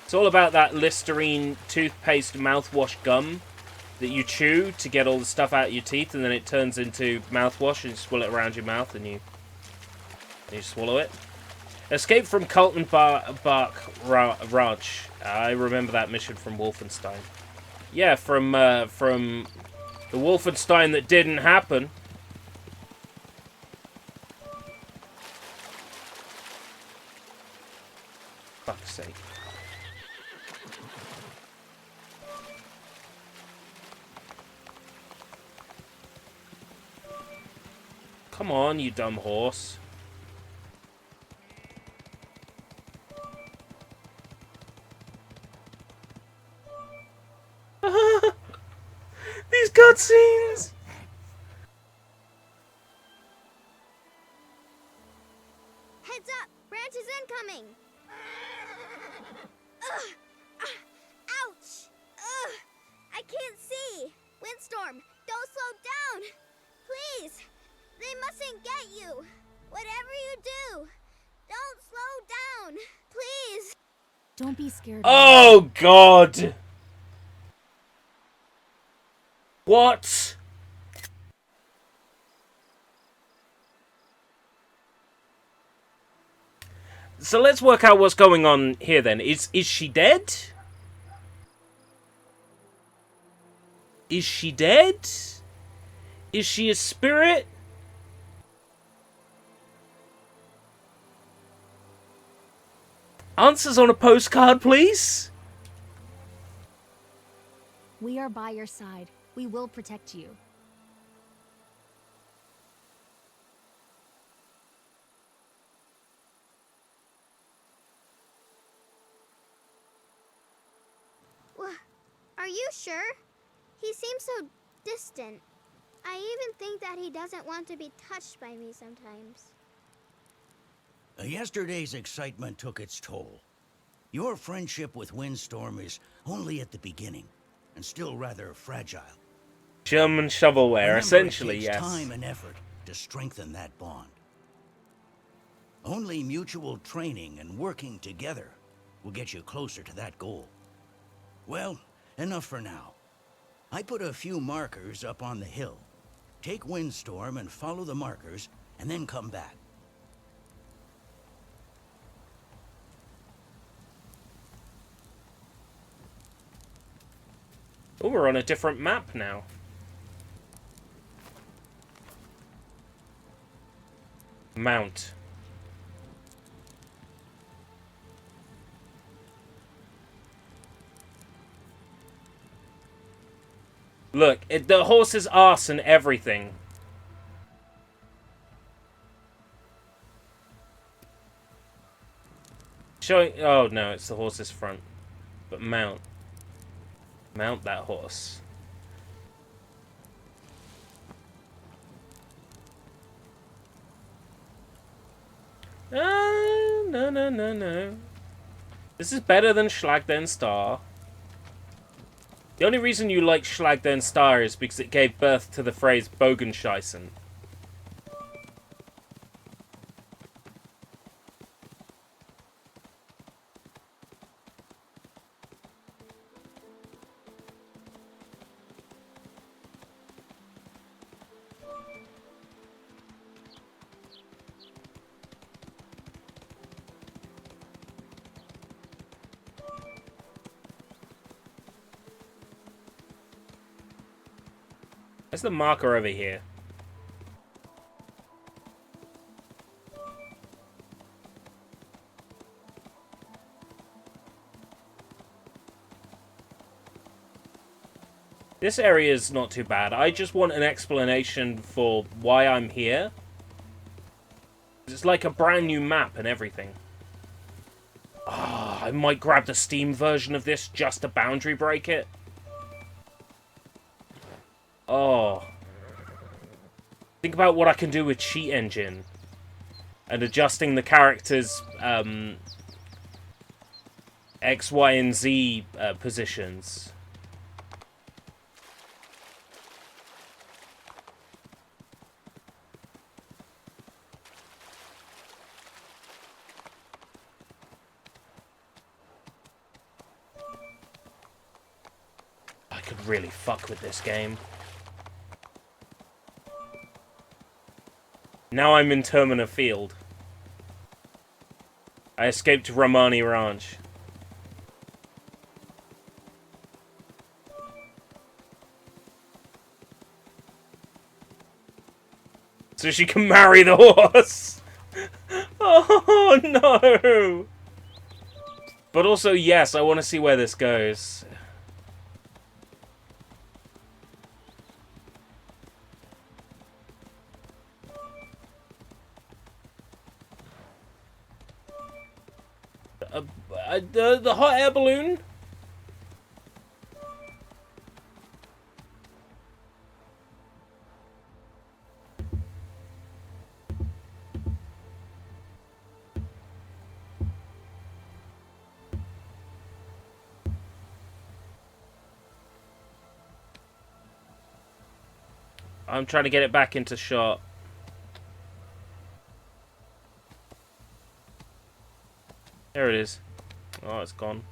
It's all about that Listerine toothpaste mouthwash gum that you chew to get all the stuff out of your teeth, and then it turns into mouthwash, and you swirl it around your mouth, and you swallow it. Escape from Carlton Bark Ranch. I remember that mission from Wolfenstein. Yeah, from the Wolfenstein that didn't happen. Fuck's sake. Come on, you dumb horse. These cutscenes! Heads up! Branch is incoming! Ugh. Ouch! Ugh. I can't see! Windstorm, don't slow down! Please! They mustn't get you! Whatever you do, don't slow down! Please! Don't be scared. Oh, God! What? So let's work out what's going on here then. Is she dead? Is she dead? Is she a spirit? Answers on a postcard, please? We are by your side. We will protect you. Are you sure? He seems so distant. I even think that he doesn't want to be touched by me sometimes. Yesterday's excitement took its toll. Your friendship with Windstorm is only at the beginning, and still rather fragile. German shovelware, Remember, essentially, it takes yes. time and effort to strengthen that bond. Only mutual training and working together will get you closer to that goal. Well, enough for now. I put a few markers up on the hill. Take Windstorm and follow the markers, and then come back. Oh, we're on a different map now. Mount. Look, the horse's arse and everything. Showing... Oh, no, it's the horse's front. But mount. Mount that horse. No. This is better than Schlag Den Star. The only reason you like Schlag Den Star is because it gave birth to the phrase Bogenscheissen. Where's the marker over here? This area is not too bad. I just want an explanation for why I'm here. It's like a brand new map and everything. I might grab the Steam version of this just to boundary break it. Oh. Think about what I can do with Cheat Engine. And adjusting the characters' X, Y, and Z positions. I could really fuck with this game. Now I'm in Termina Field. I escaped Romani Ranch. So she can marry the horse! Oh no! But also, yes, I want to see where this goes. The hot air balloon? I'm trying to get it back into shot. There it is. Oh, it's gone.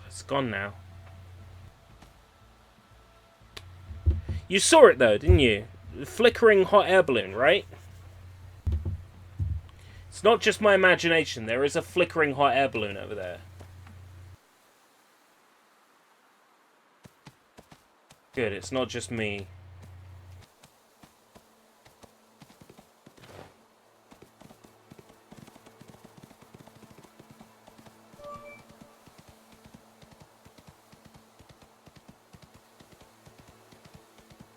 It's gone now. You saw it though, didn't you? The flickering hot air balloon, right? It's not just my imagination. There is a flickering hot air balloon over there. Good, it's not just me.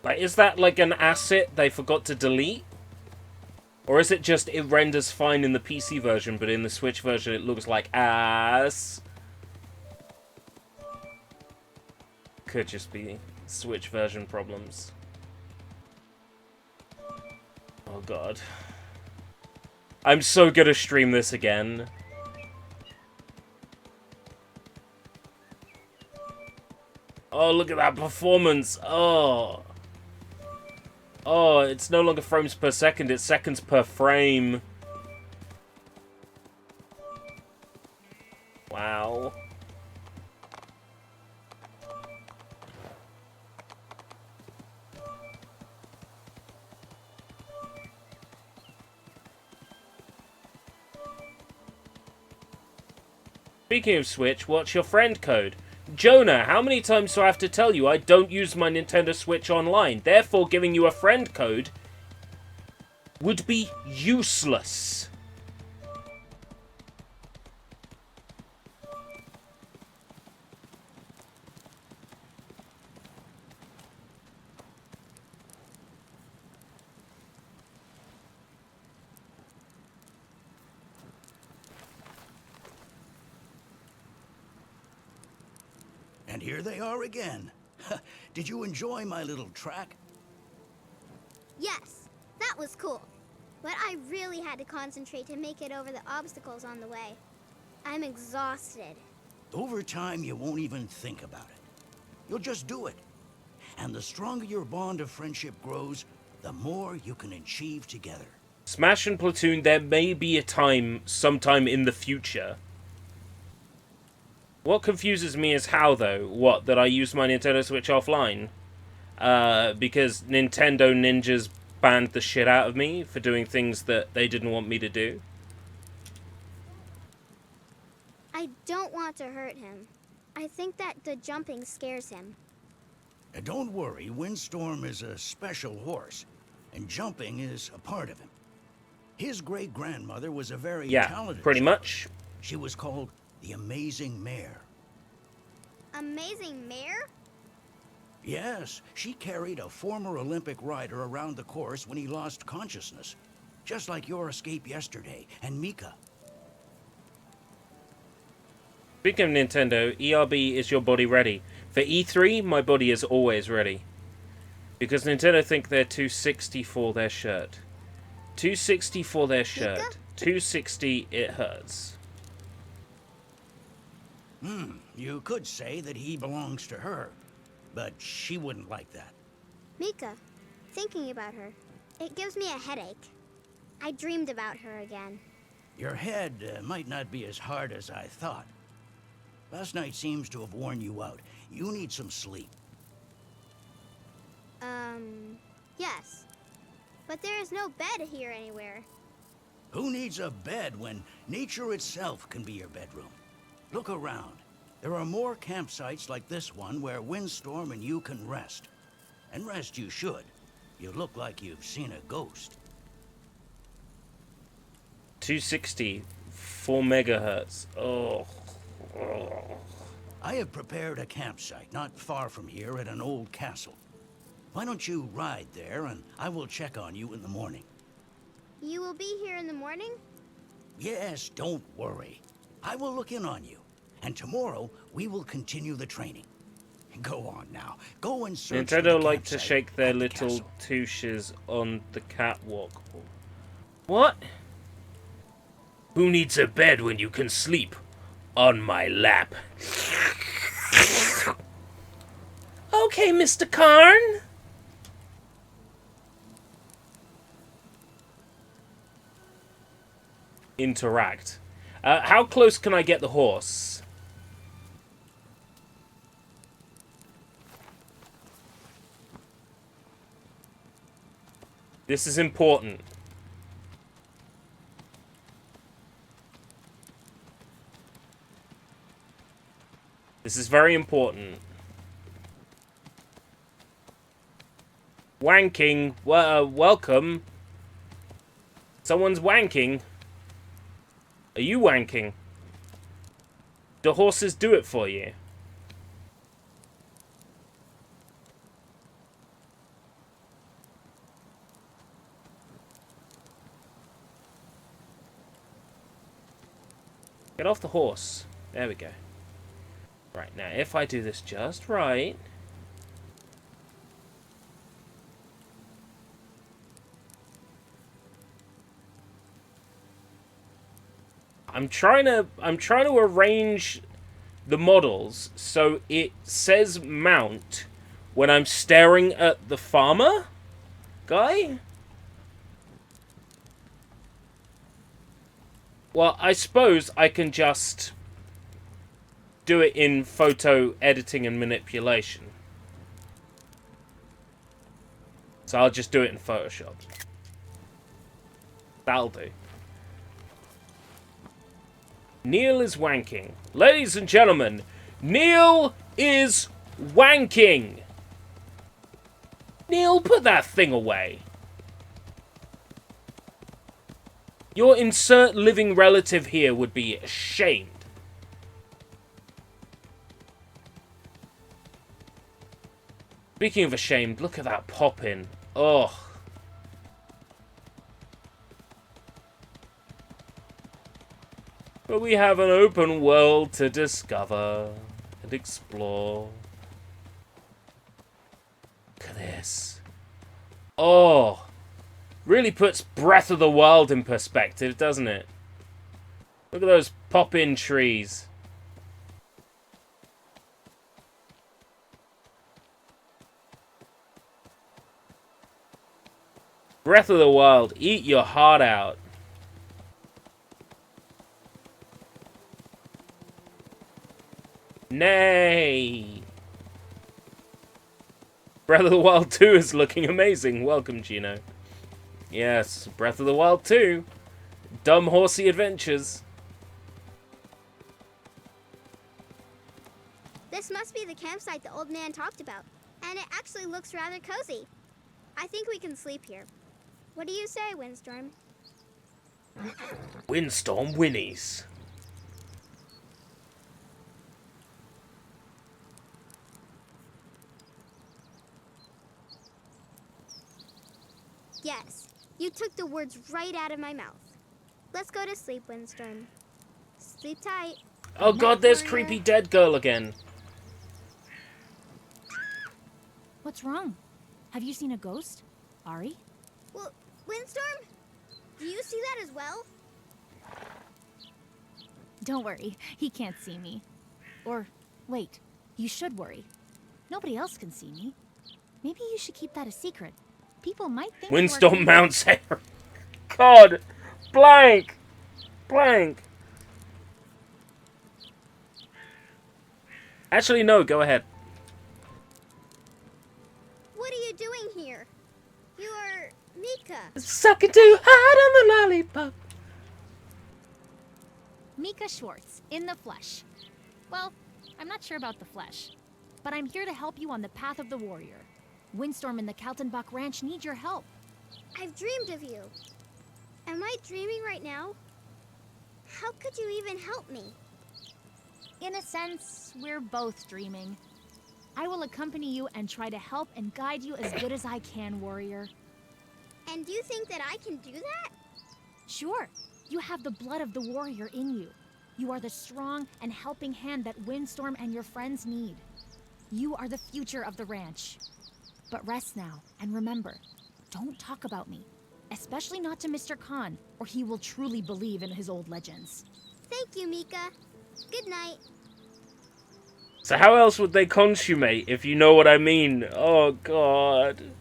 Like, is that like an asset they forgot to delete? Or is it just it renders fine in the PC version, but in the Switch version it looks like ass? Could just be Switch version problems. Oh god. I'm so gonna stream this again. Oh, look at that performance. Oh. Oh, it's no longer frames per second, it's seconds per frame. Wow. Speaking of Switch, what's your friend code? Jonah, how many times do I have to tell you I don't use my Nintendo Switch online? Therefore, giving you a friend code would be useless. And here they are again. Did you enjoy my little track? Yes, that was cool. But I really had to concentrate to make it over the obstacles on the way. I'm exhausted. Over time, you won't even think about it. You'll just do it. And the stronger your bond of friendship grows, the more you can achieve together. Smash and Platoon, there may be a time, sometime in the future. What confuses me is how, though. What, that I use my Nintendo Switch offline? Because Nintendo ninjas banned the shit out of me for doing things that they didn't want me to do? I don't want to hurt him. I think that the jumping scares him. Don't worry, Windstorm is a special horse, and jumping is a part of him. His great-grandmother was a very talented pretty jumper. much. She was called the Amazing Mare. Amazing Mare? Yes, she carried a former Olympic rider around the course when he lost consciousness. Just like your escape yesterday, and Mika. Speaking of Nintendo, ERB, is your body ready? For E3, my body is always ready. Because Nintendo think they're 260 for their shirt. 260 for their shirt. Mika? 260, it hurts. You could say that he belongs to her, but she wouldn't like that. Mika, thinking about her, it gives me a headache. I dreamed about her again. Your head might not be as hard as I thought. Last night seems to have worn you out. You need some sleep. Yes. But there is no bed here anywhere. Who needs a bed when nature itself can be your bedroom? Look around. There are more campsites like this one where Windstorm and you can rest. And rest you should. You look like you've seen a ghost. 260, 4 megahertz. Oh. I have prepared a campsite not far from here at an old castle. Why don't you ride there and I will check on you in the morning? You will be here in the morning? Yes, don't worry. I will look in on you. And tomorrow, we will continue the training. Go on now. Go and search for the Nintendo like to campsite shake their at the little castle. touches on the catwalk. What? Who needs a bed when you can sleep on my lap? Okay, Mr. Karn. Interact. How close can I get the horse? This is important. This is very important. Wanking. Welcome. Someone's wanking. Are you wanking? Do horses do it for you? Get off the horse. There we go. Right, now if I do this just right... I'm trying to arrange the models so it says mount when I'm staring at the farmer guy. Well, I suppose I can just do it in photo editing and manipulation. So I'll just do it in Photoshop. That'll do. Neil is wanking. Ladies and gentlemen, Neil is wanking. Neil, put that thing away. Your insert living relative here would be ashamed. Speaking of ashamed, look at that pop-in. Ugh. But we have an open world to discover. and explore. Look at this. Oh, really puts Breath of the Wild in perspective, doesn't it? Look at those pop-in trees. Breath of the Wild, eat your heart out. Nay. Breath of the Wild 2 is looking amazing. Welcome, Gino. Yes, Breath of the Wild 2. Dumb Horsey Adventures. This must be the campsite the old man talked about, and it actually looks rather cozy. I think we can sleep here. What do you say, Windstorm? Windstorm Winnies. Yes, you took the words right out of my mouth. Let's go to sleep, Windstorm. Sleep tight. Oh god, there's creepy dead girl again. What's wrong? Have you seen a ghost? Ari? Well, Windstorm? Do you see that as well? Don't worry, he can't see me. Or, wait, you should worry. Nobody else can see me. Maybe you should keep that a secret. People might think Windstorm Mounts. God, blank. Actually, no, go ahead. What are you doing here? You're Mika. Sucking too hard on the lollipop. Mika Schwartz, in the flesh. Well, I'm not sure about the flesh, but I'm here to help you on the path of the warrior. Windstorm and the Kaltenbach Ranch need your help. I've dreamed of you. Am I dreaming right now? How could you even help me? In a sense, we're both dreaming. I will accompany you and try to help and guide you as good as I can, warrior. And do you think that I can do that? Sure. You have the blood of the warrior in you. You are the strong and helping hand that Windstorm and your friends need. You are the future of the ranch. But rest now, and remember, don't talk about me. Especially not to Mr. Khan, or he will truly believe in his old legends. Thank you, Mika. Good night. So how else would they consummate, if you know what I mean? Oh, God.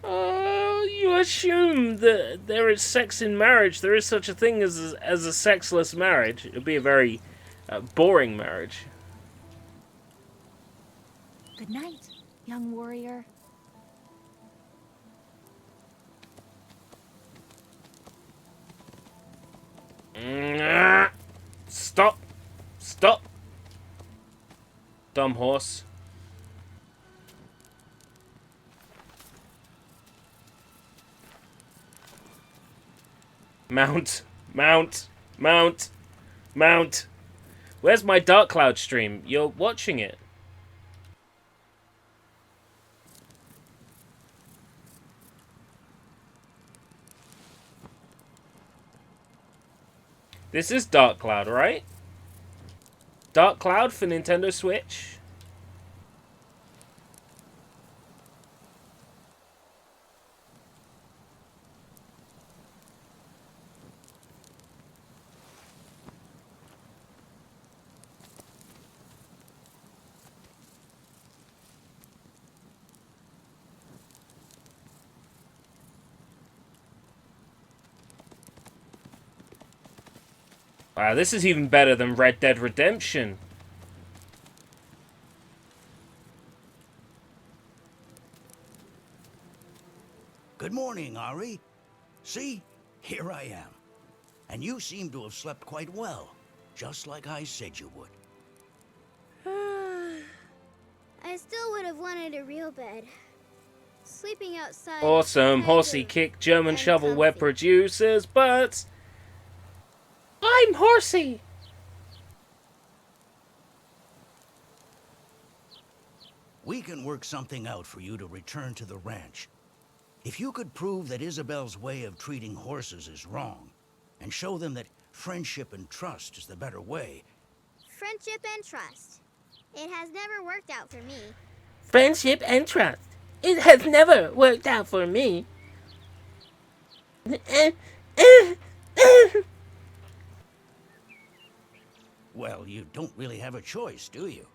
Oh, you assume that there is sex in marriage. There is such a thing as a sexless marriage. It would be a very boring marriage. Good night, young warrior. Stop. Stop. Dumb horse. Mount. Mount. Mount. Mount. Where's my Dark Cloud stream? You're watching it. This is Dark Cloud, right? Dark Cloud for Nintendo Switch. Wow, this is even better than Red Dead Redemption. Good morning, Ari. See, here I am. And you seem to have slept quite well, just like I said you would. I still would have wanted a real bed. Sleeping outside. Awesome. kind Horsey of kick German shovelware uncomfy. producers, but I'm Horsey. We can work something out for you to return to the ranch. If you could prove that Isabel's way of treating horses is wrong, and show them that friendship and trust is the better way. Friendship and trust. It has never worked out for me. Friendship and trust. It has never worked out for me. Well, you don't really have a choice, do you?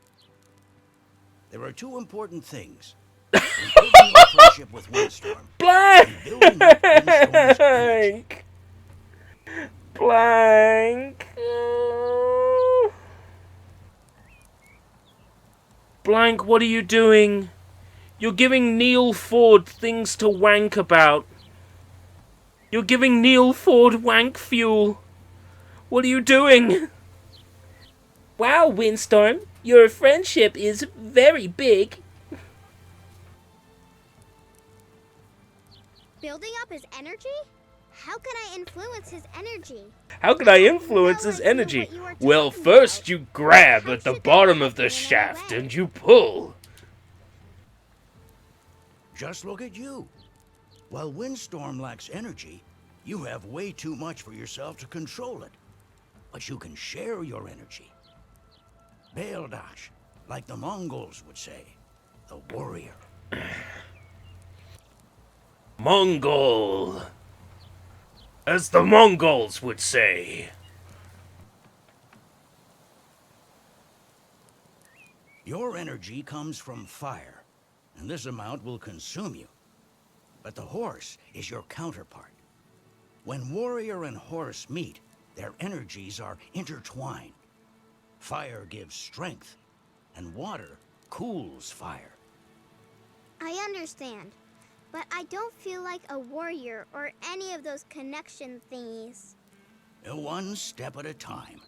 There are two important things. Improving your friendship with Windstorm and building up Windstorm's energy. Blank. Blank, what are you doing? You're giving Neil Ford things to wank about. You're giving Neil Ford wank fuel. What are you doing? Wow, Windstorm, your friendship is very big. Building up his energy? How can I influence his energy? How can I influence his energy? Well, first you grab at the bottom of the shaft and you pull. Just look at you. While Windstorm lacks energy, you have way too much for yourself to control it. But you can share your energy. Baeldash, like the Mongols would say, the warrior. Mongol. As the Mongols would say. Your energy comes from fire, and this amount will consume you. But the horse is your counterpart. When warrior and horse meet, their energies are intertwined. Fire gives strength, and water cools fire. I understand, but I don't feel like a warrior or any of those connection thingies. One step at a time.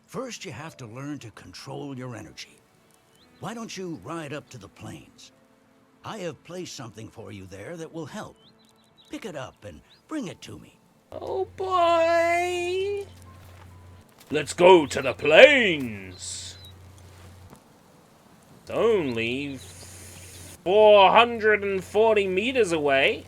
First, you have to learn to control your energy. Why don't you ride up to the plains? I have placed something for you there that will help. Pick it up and bring it to me. Oh boy! Let's go to the plains! It's only 440 meters away.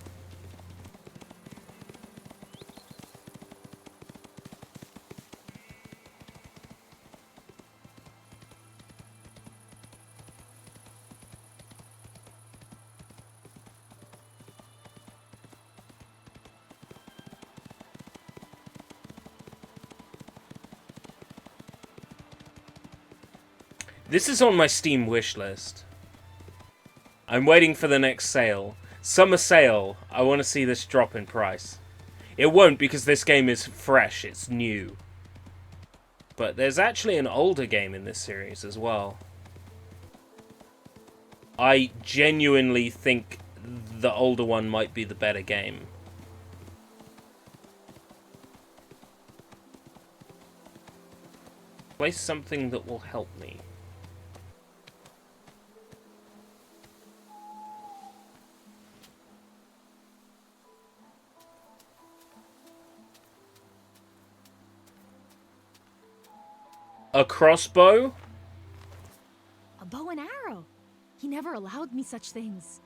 This is on my Steam wish list. I'm waiting for the next sale. Summer sale. I want to see this drop in price. It won't because this game is fresh. It's new. But there's actually an older game in this series as well. I genuinely think the older one might be the better game. Place something that will help me. A crossbow? A bow and arrow. He never allowed me such things.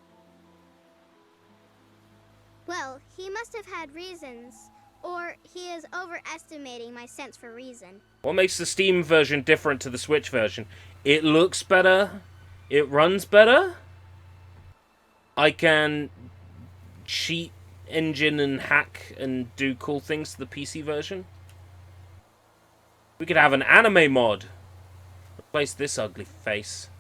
Well, he must have had reasons. Or he is overestimating my sense for reason. What makes the Steam version different to the Switch version? It looks better. It runs better. I can cheat engine and hack and do cool things to the PC version. We could have an anime mod. Replace this ugly face.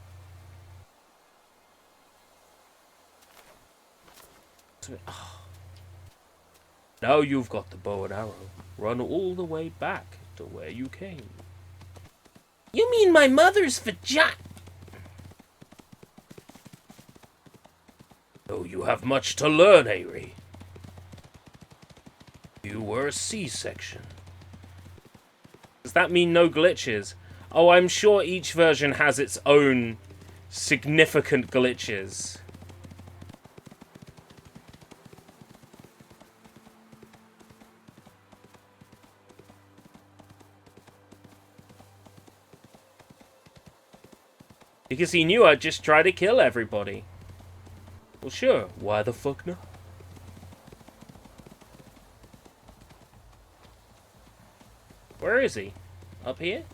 Now you've got the bow and arrow. Run all the way back to where you came. You mean my mother's vagina? Oh, you have much to learn, Ari. You were a C-section. Does that mean no glitches? Oh, I'm sure each version has its own significant glitches. Because he knew I'd just try to kill everybody. Well, sure. Why the fuck not? Where is he? Up here?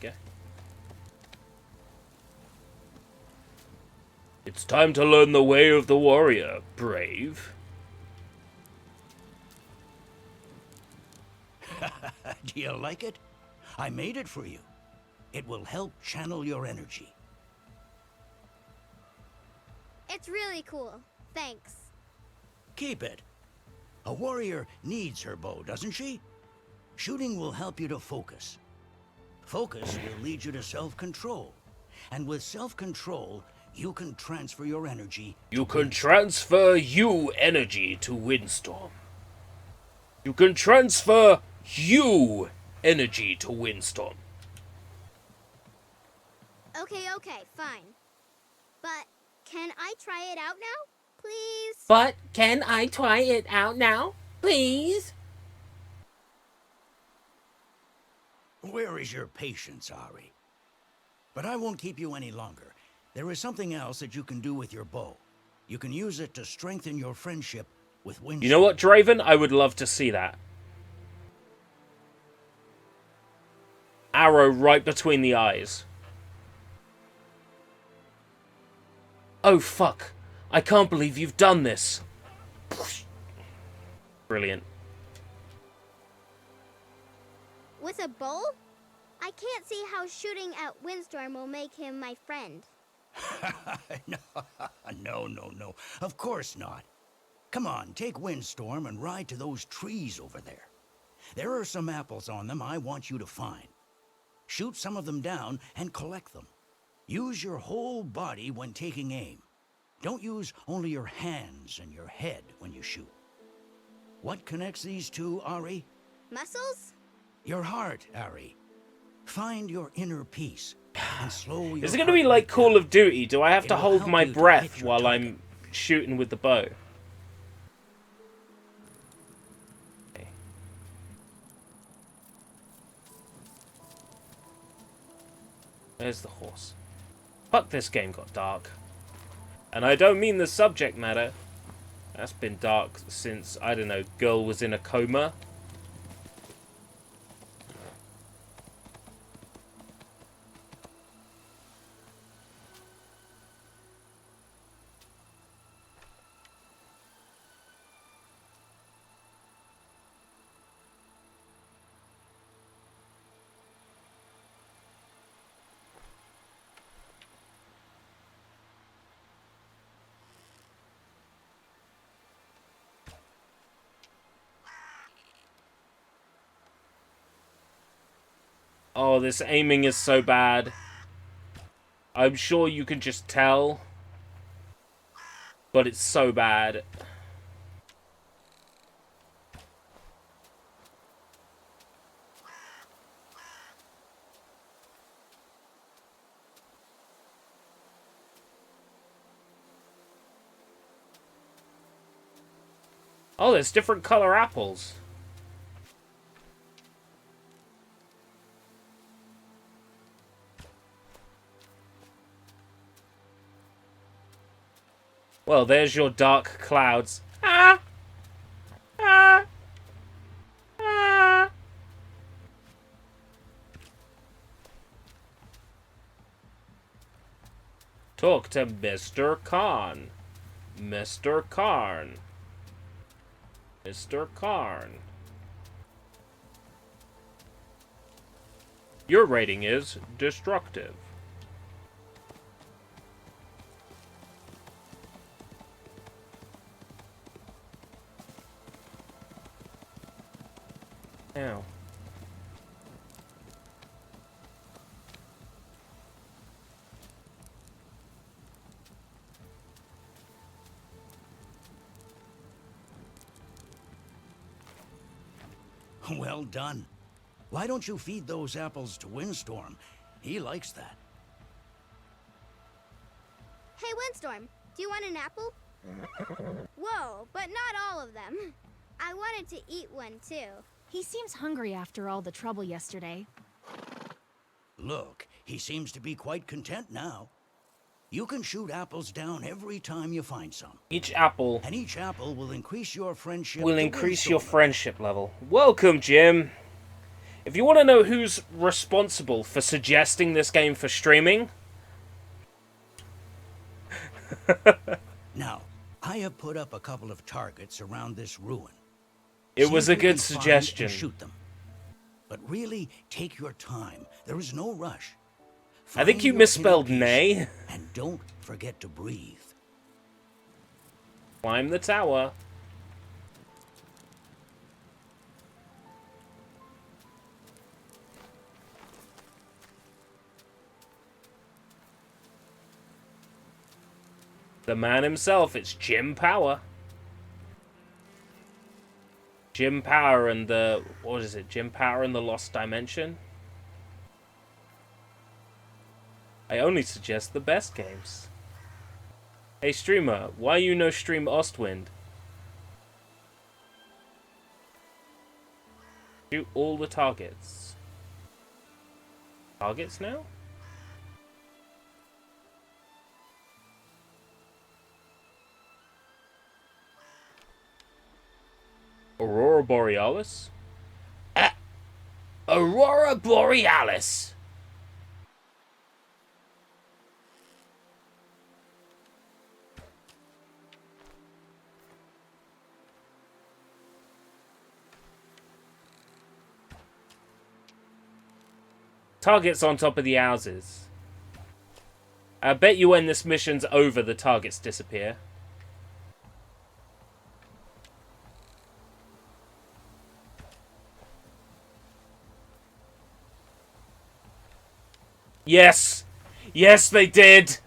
go. It's time to learn the way of the warrior, brave. Do you like it? I made it for you. It will help channel your energy. It's really cool. Thanks. Keep it. A warrior needs her bow, doesn't she? Shooting will help you to focus. Focus will lead you to self-control. And with self-control, you can transfer your energy. You can transfer you energy to Windstorm. You can transfer you energy to Windstorm. Okay, fine. But can I try it out now? Please? But can I try it out now, please? Where is your patience, Ari? But I won't keep you any longer. There is something else that you can do with your bow. You can use it to strengthen your friendship with Windstorm. You know what, Draven? I would love to see that. Arrow right between the eyes. Oh, fuck. I can't believe you've done this. Brilliant. With a bow? I can't see how shooting at Windstorm will make him my friend. No. Of course not. Come on, take Windstorm and ride to those trees over there. There are some apples on them I want you to find. Shoot some of them down and collect them. Use your whole body when taking aim. Don't use only your hands and your head when you shoot. What connects these two, Ari? Muscles? Your heart, Ari. Find your inner peace and slow your Is it going to be heart like rate Call down. of Duty? Do I have to It'll hold help my you to breath hit your while target. I'm shooting with the bow? Okay. There's the horse. Fuck, this game got dark. And I don't mean the subject matter. That's been dark since, I don't know, girl was in a coma. Oh, this aiming is so bad. I'm sure you can just tell. But it's so bad. Oh, there's different color apples. Well, there's your dark clouds. Ah! Ah! Ah! Talk to Mr. Khan. Mr. Karn. Mr. Karn. Your rating is destructive. Ow. Well done. Why don't you feed those apples to Windstorm? He likes that. Hey, Windstorm, do you want an apple? Whoa, but not all of them. I wanted to eat one, too. He seems hungry after all the trouble yesterday. Look, he seems to be quite content now. You can shoot apples down every time you find some. Each apple And each apple will increase your friendship. will to increase your Windstorm. friendship level. Welcome, Jim. If you want to know who's responsible for suggesting this game for streaming... Now, I have put up a couple of targets around this ruin. It See was if a you good can find suggestion. and shoot them. But really, take your time. There is no rush. I think Find you your misspelled inner peace, nay. and don't forget to breathe. Climb the tower. The man himself, it's Jim Power. Jim Power and the... what is it? Jim Power and the Lost Dimension? I only suggest the best games. Hey streamer, why you no stream Ostwind? Shoot all the targets. Targets now? Aurora Borealis? Aurora Borealis! Targets on top of the houses. I bet you when this mission's over, the targets disappear. Yes! Yes, they did!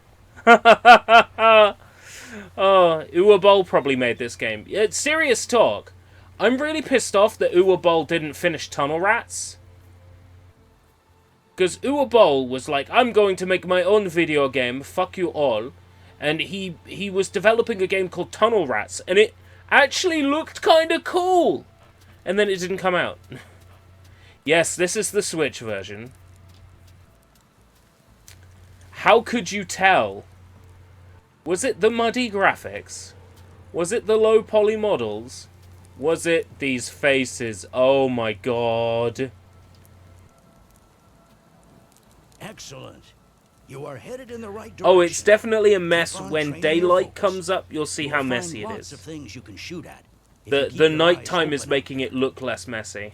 Oh, Uwe probably made this game. It's serious talk. I'm really pissed off that Uwe didn't finish Tunnel Rats. Because Uwe was like, I'm going to make my own video game, fuck you all. And he was developing a game called Tunnel Rats, and it actually looked kind of cool. And then it didn't come out. Yes, this is the Switch version. How could you tell? Was it the muddy graphics? Was it the low poly models? Was it these faces? Oh my god. Excellent. You are headed in the right direction. Oh, it's definitely a mess. Keep on When training your daylight focus. comes up, you'll see You how will messy find it lots of is. things you can shoot at. if you The keep your nighttime eyes is open. making it look less messy.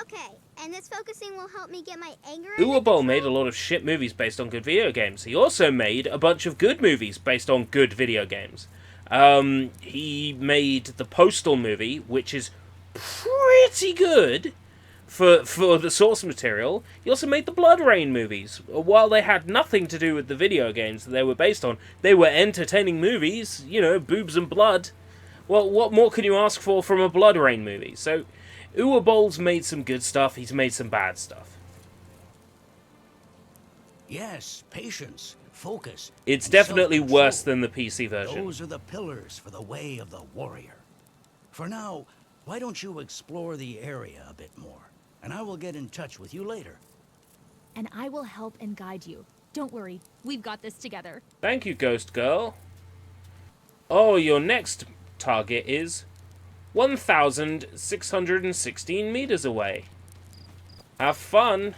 Okay, and this focusing will help me get my anger under Uwe control? made a lot of shit movies based on good video games. He also made a bunch of good movies based on good video games. He made the Postal movie, which is pretty good for the source material. He also made the Blood Rain movies. While they had nothing to do with the video games that they were based on, they were entertaining movies, you know, boobs and blood. Well, what more can you ask for from a Blood Rain movie? So, Uwe Boll's made some good stuff, he's made some bad stuff. Yes, patience, focus. It's and definitely self-control. worse than the PC version. Those are the pillars for the way of the warrior. For now, why don't you explore the area a bit more? And I will get in touch with you later. And I will help and guide you. Don't worry, we've got this together. Thank you, Ghost Girl. Oh, your next target is 1,616 meters away. Have fun.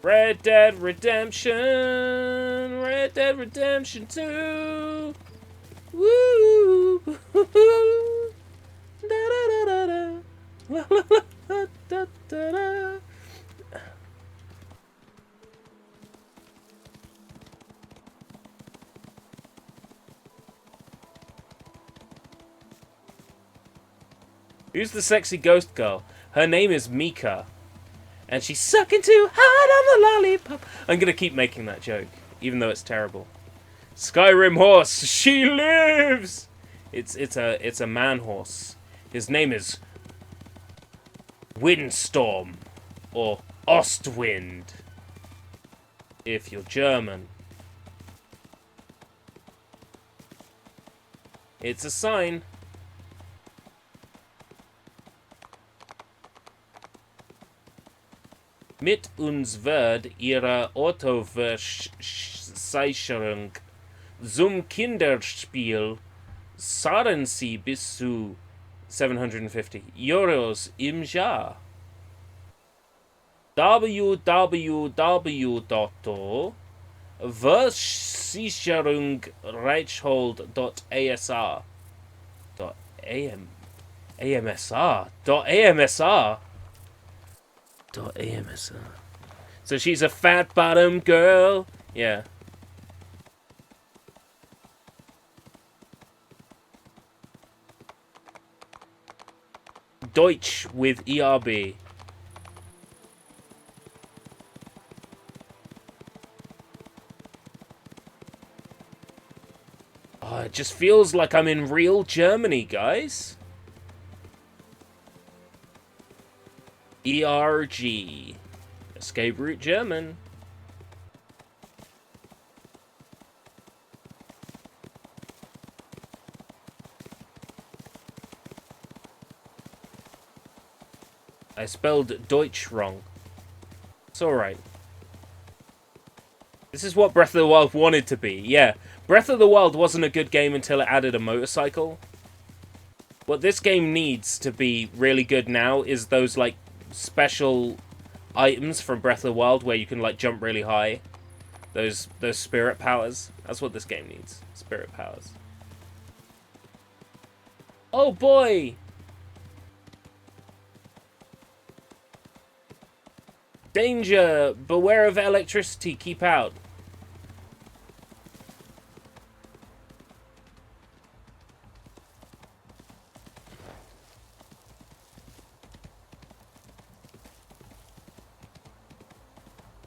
Red Dead Redemption. Red Dead Redemption 2. Woo. Da da da da da. La la la da da da. Who's the sexy ghost girl? Her name is Mika. And she's sucking too hard on the lollipop. I'm gonna keep making that joke, even though it's terrible. Skyrim horse, she lives! It's a man horse. His name is Windstorm. Or Ostwind. If you're German. It's a sign. Mit uns wird ihre Autoversicherung zum Kinderspiel zahlen sie bis zu 750 euros im Jahr. www.versicherungsrechthold.asr .am .amsr. So she's a fat bottom girl. Yeah. Deutsch with ERB. Oh, it just feels like I'm in real Germany, guys. ERG. Escape route German. I spelled Deutsch wrong. It's alright. This is what Breath of the Wild wanted to be. Yeah, Breath of the Wild wasn't a good game until it added a motorcycle. What this game needs to be really good now is those, like, special items from Breath of the Wild where you can, like, jump really high. Those spirit powers. That's what this game needs. Spirit powers. Oh boy! Danger! Beware of electricity. Keep out.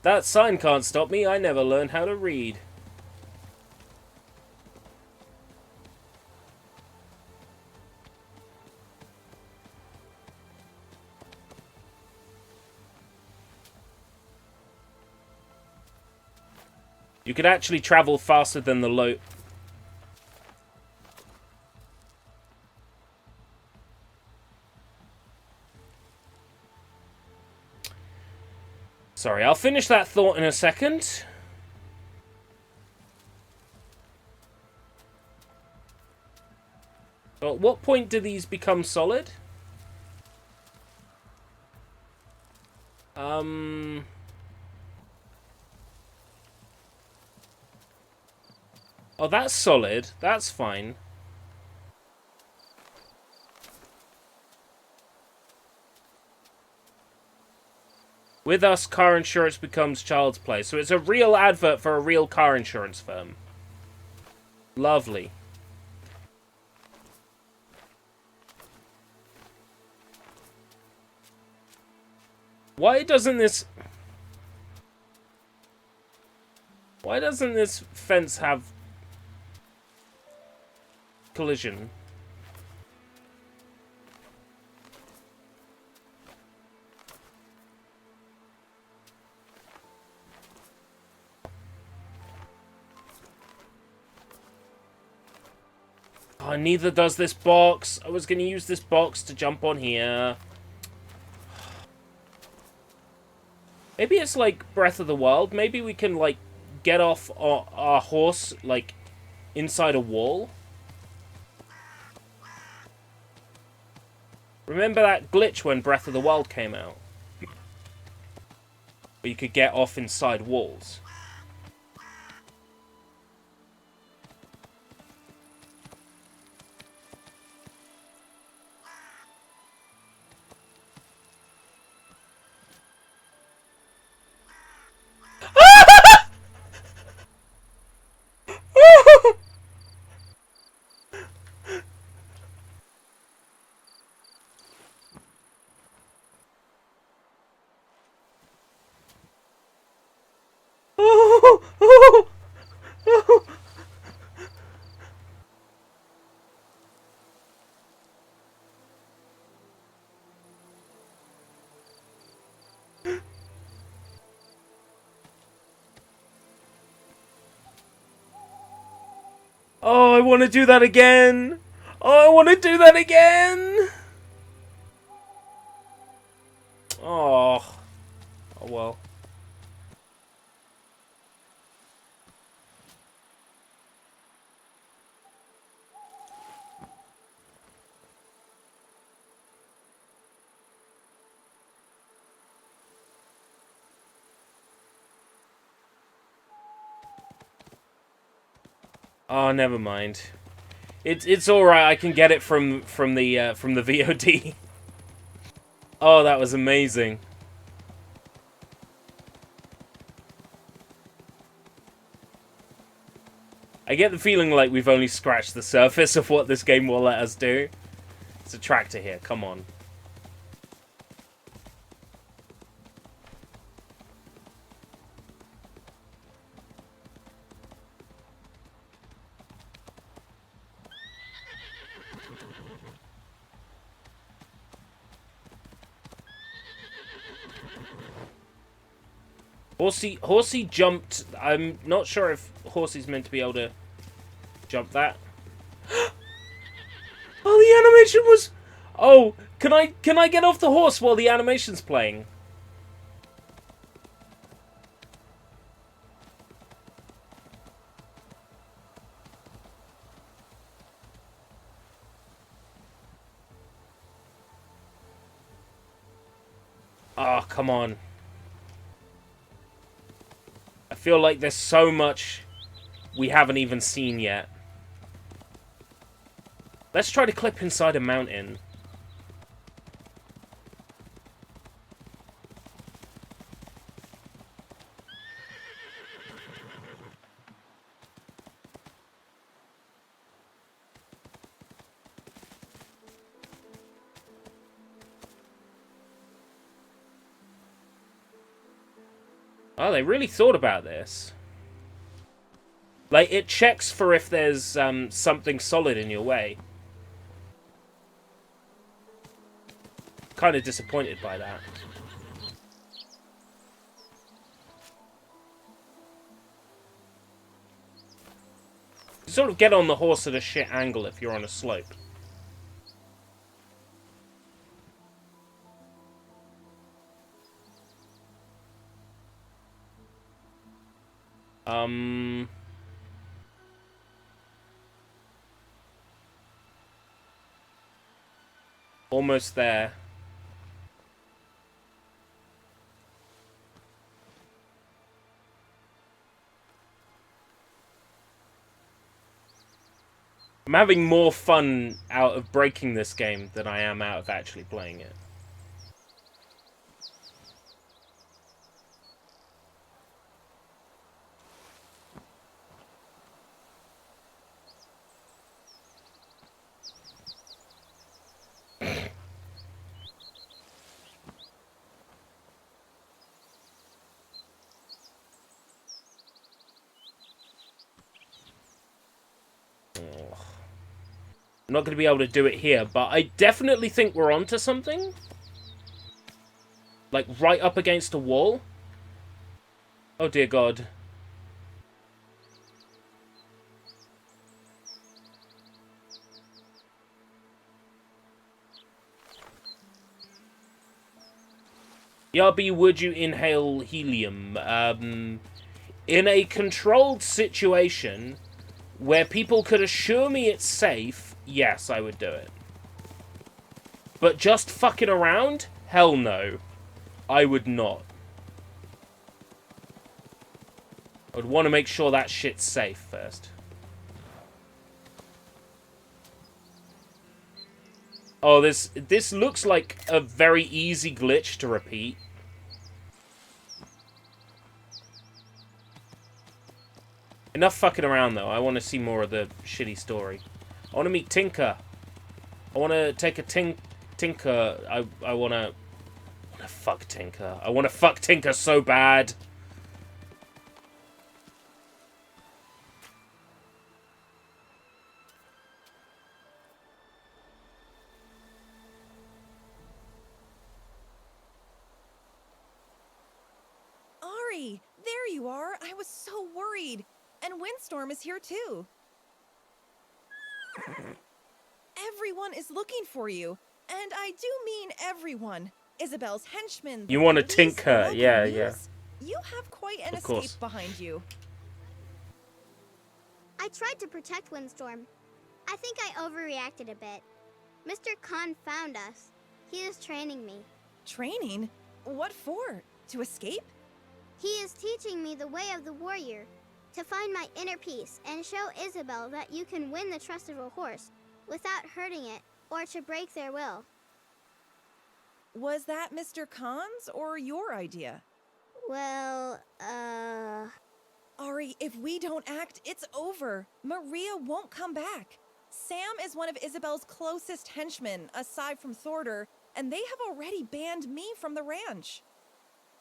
That sign can't stop me. I never learned how to read. You could actually travel faster than the low... Sorry, I'll finish that thought in a second. But at what point do these become solid? Oh, that's solid. That's fine. With us, car insurance becomes child's play. So it's a real advert for a real car insurance firm. Lovely. Why doesn't this fence have collision? Oh, neither does this box. I was going to use this box to jump on here. Maybe it's like Breath of the Wild. Maybe we can, like, get off our horse, like, inside a wall. Remember that glitch when Breath of the Wild came out? Where you could get off inside walls. Oh, I want to do that again! Oh, I want to do that again! Oh. Oh well. Oh, never mind. It's all right. I can get it from the VOD. Oh, that was amazing. I get the feeling like we've only scratched the surface of what this game will let us do. It's a tractor here. Come on. Horsey jumped. I'm not sure if Horsey's meant to be able to jump that. Oh, the animation was. Oh, can I get off the horse while the animation's playing? Oh, come on. I feel like there's so much we haven't even seen yet. Let's try to clip inside a mountain. Oh, they really thought about this. Like, it checks for if there's something solid in your way. Kind of disappointed by that. You sort of get on the horse at a shit angle if you're on a slope. Almost there. I'm having more fun out of breaking this game than I am out of actually playing it. I'm not going to be able to do it here, but I definitely think we're onto something. Like, right up against a wall. Oh, dear God. Yarby, would you inhale helium? In a controlled situation where people could assure me it's safe, yes, I would do it. But just fucking around? Hell no. I would not. I would want to make sure that shit's safe first. Oh, this looks like a very easy glitch to repeat. Enough fucking around, though. I want to see more of the shitty story. I want to meet Tinker. I want to take a Tinker. I want to fuck Tinker. I want to fuck Tinker so bad. Ari, there you are. I was so worried. And Windstorm is here too. Everyone is looking for you. And I do mean everyone. Isabel's henchmen. You want to police, Tinker. local Yeah, news. yeah. You have quite an Of course. escape behind you. I tried to protect Windstorm. I think I overreacted a bit. Mr. Khan found us. He is training me. Training? What for? To escape? He is teaching me the way of the warrior. To find my inner peace and show Isabel that you can win the trust of a horse without hurting it or to break their will. Was that Mr. Khan's or your idea? Well, Ari, if we don't act, it's over. Maria won't come back. Sam is one of Isabel's closest henchmen, aside from Thorder, and they have already banned me from the ranch.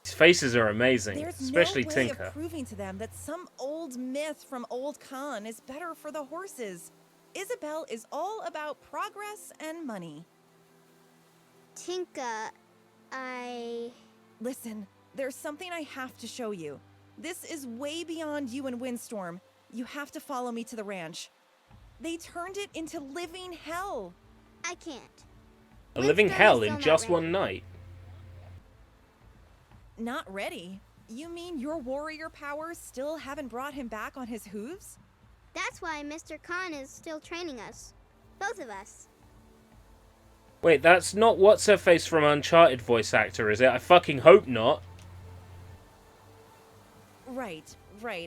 These faces are amazing, There's especially no way Tinker. of proving to them that some old myth from Old Khan is better for the horses. Isabel is all about progress and money. Tinka, Listen, there's something I have to show you. This is way beyond you and Windstorm. You have to follow me to the ranch. They turned it into living hell. I can't. A living Windstorm hell is in still not just ready. one night. Not ready? You mean your warrior powers still haven't brought him back on his hooves? That's why Mr. Khan is still training us. Both of us. Wait, that's not What's-Her-Face from Uncharted voice actor, is it? I fucking hope not. Right,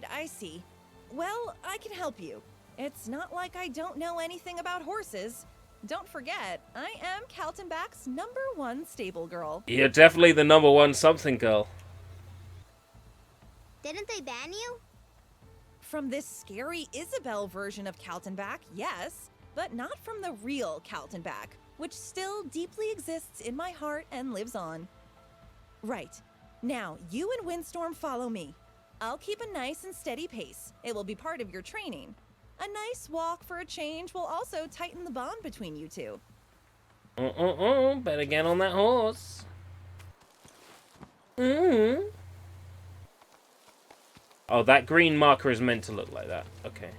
I see. Well, I can help you. It's not like I don't know anything about horses. Don't forget, I am Kaltenbach's #1 stable girl. You're definitely the #1 something girl. Didn't they ban you? From this scary Isabel version of Kaltenbach, yes, but not from the real Kaltenbach, which still deeply exists in my heart and lives on. Right. Now, you and Windstorm follow me. I'll keep a nice and steady pace. It will be part of your training. A nice walk for a change will also tighten the bond between you two. Better get on that horse. Oh, that green marker is meant to look like that. Okay.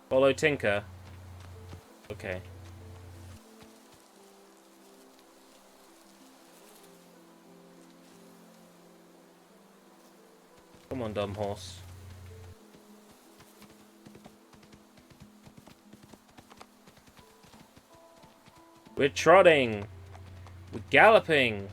Follow Tinker. Okay. Come on, dumb horse. We're trotting. We're galloping.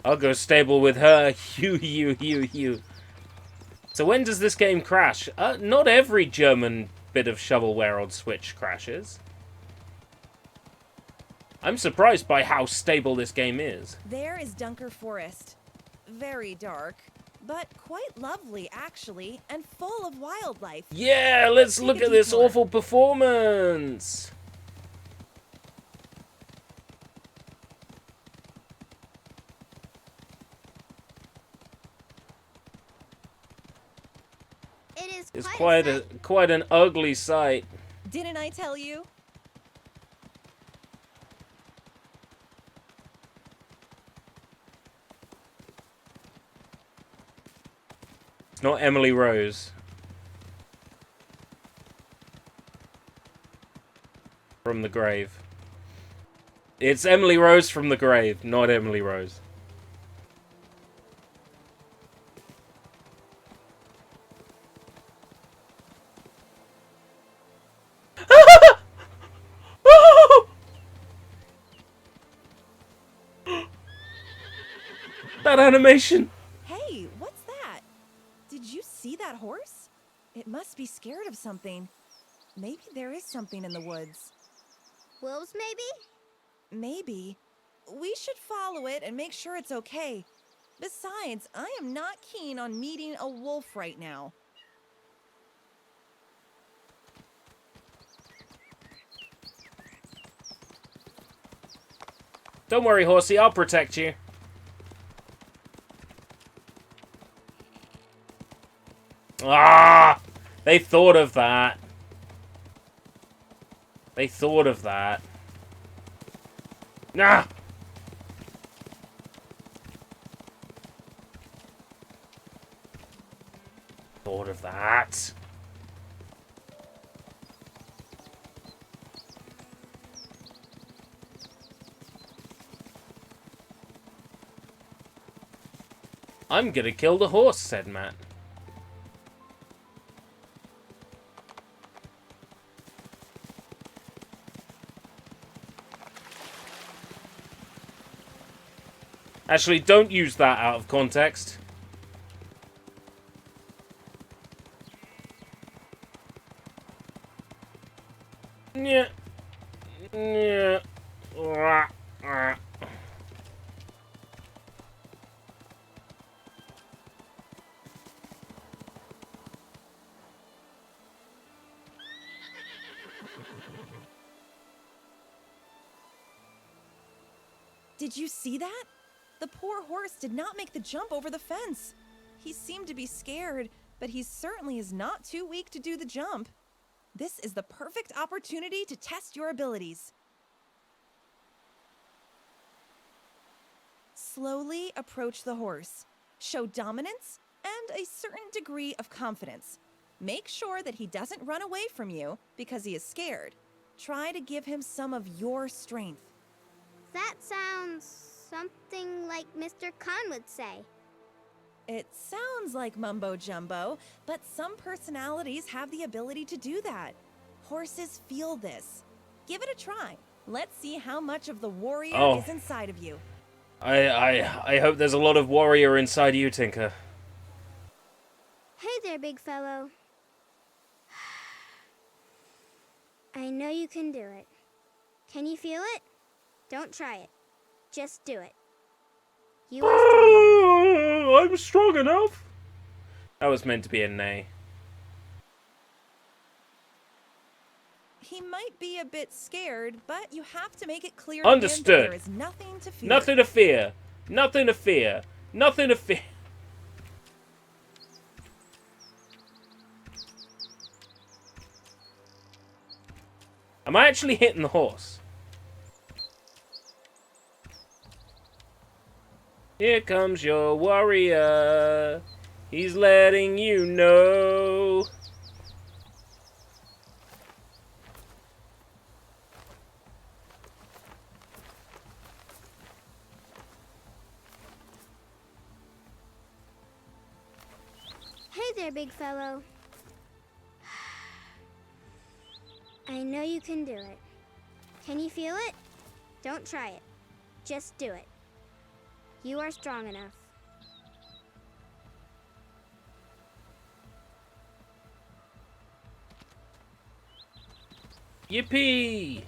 I'll go stable with her. You. So when does this game crash? Not every German bit of shovelware on Switch crashes. I'm surprised by how stable this game is. There is Dunker Forest. Very dark, but quite lovely, actually, and full of wildlife. Yeah, let's Take look a at this detour. awful performance. It is It's quite a sight. quite an ugly sight. Didn't I tell you? It's not Emily Rose. From the grave. It's Emily Rose from the grave, not Emily Rose. That animation! Hey, what's that? Did you see that horse? It must be scared of something. Maybe there is something in the woods. Wolves, maybe? Maybe. We should follow it and make sure it's okay. Besides, I am not keen on meeting a wolf right now. Don't worry, Horsey, I'll protect you. Ah! They thought of that. They thought of that. Nah! Thought of that. I'm gonna kill the horse, said Matt. Actually, don't use that out of context. Yeah. Yeah. Did you see that? The poor horse did not make the jump over the fence. He seemed to be scared, but he certainly is not too weak to do the jump. This is the perfect opportunity to test your abilities. Slowly approach the horse. Show dominance and a certain degree of confidence. Make sure that he doesn't run away from you because he is scared. Try to give him some of your strength. That sounds something like Mr. Khan would say. It sounds like mumbo jumbo, but some personalities have the ability to do that. Horses feel this. Give it a try. Let's see how much of the warrior is inside of you. I hope there's a lot of warrior inside you, Tinker. Hey there, big fellow. I know you can do it. Can you feel it? Don't try it. Just do it. You are strong enough. I'm strong enough. That was meant to be a nay. He might be a bit scared, but you have to make it clear Understood. to him that there is nothing to fear. Nothing to fear. Nothing to fear. Nothing to fear. Am I actually hitting the horse? Here comes your warrior. He's letting you know. Hey there, big fellow. I know you can do it. Can you feel it? Don't try it. Just do it. You are strong enough. Yippee!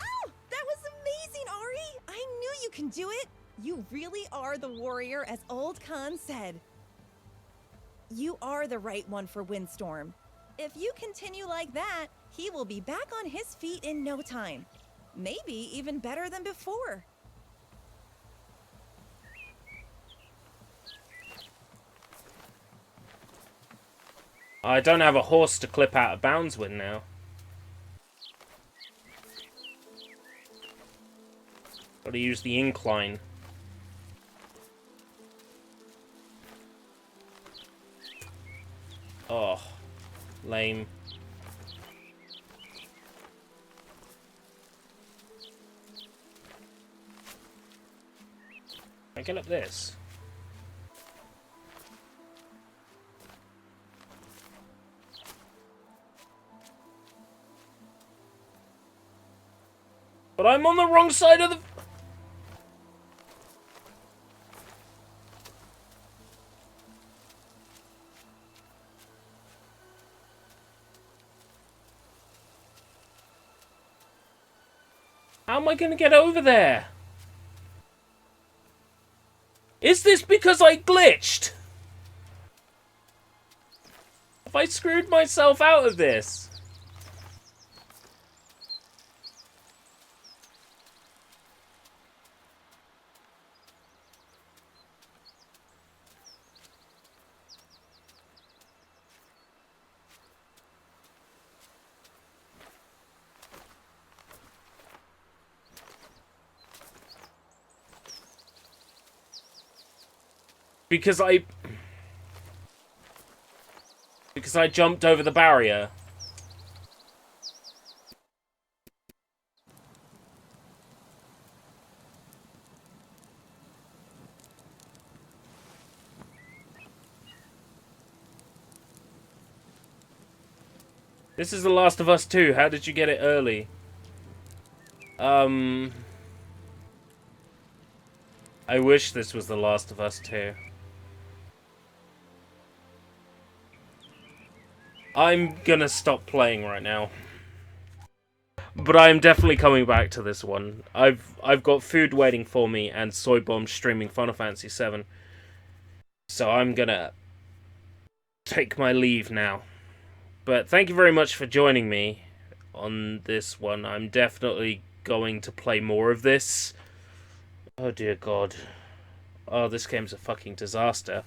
Oh, that was amazing, Ari! I knew you can do it! You really are the warrior, as Old Khan said. You are the right one for Windstorm. If you continue like that, he will be back on his feet in no time. Maybe even better than before. I don't have a horse to clip out of bounds with now. Gotta use the incline. Oh, lame. I get up this. But I'm on the wrong side of the... How am I going to get over there? Is this because I glitched? Have I screwed myself out of this? Because I jumped over the barrier. This is The Last of Us 2. How did you get it early? I wish this was The Last of Us 2. I'm gonna stop playing right now. But I am definitely coming back to this one. I've got food waiting for me and Soy Bomb streaming Final Fantasy VII. So I'm gonna take my leave now. But thank you very much for joining me on this one. I'm definitely going to play more of this. Oh dear God. Oh, this game's a fucking disaster.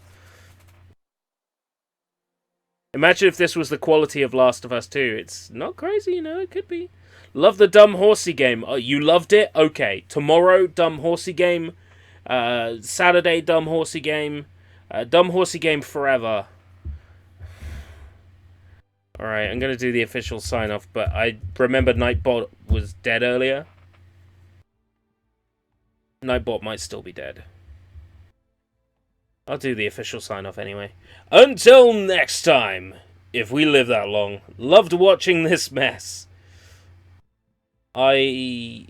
Imagine if this was the quality of Last of Us 2. It's not crazy, you know, it could be. Love the Dumb Horsey game. Oh, you loved it? Okay. Tomorrow, Dumb Horsey game. Saturday, Dumb Horsey game. Dumb Horsey game forever. Alright, I'm going to do the official sign-off, but I remember Nightbot was dead earlier. Nightbot might still be dead. I'll do the official sign-off anyway. Until next time, if we live that long. Loved watching this mess. I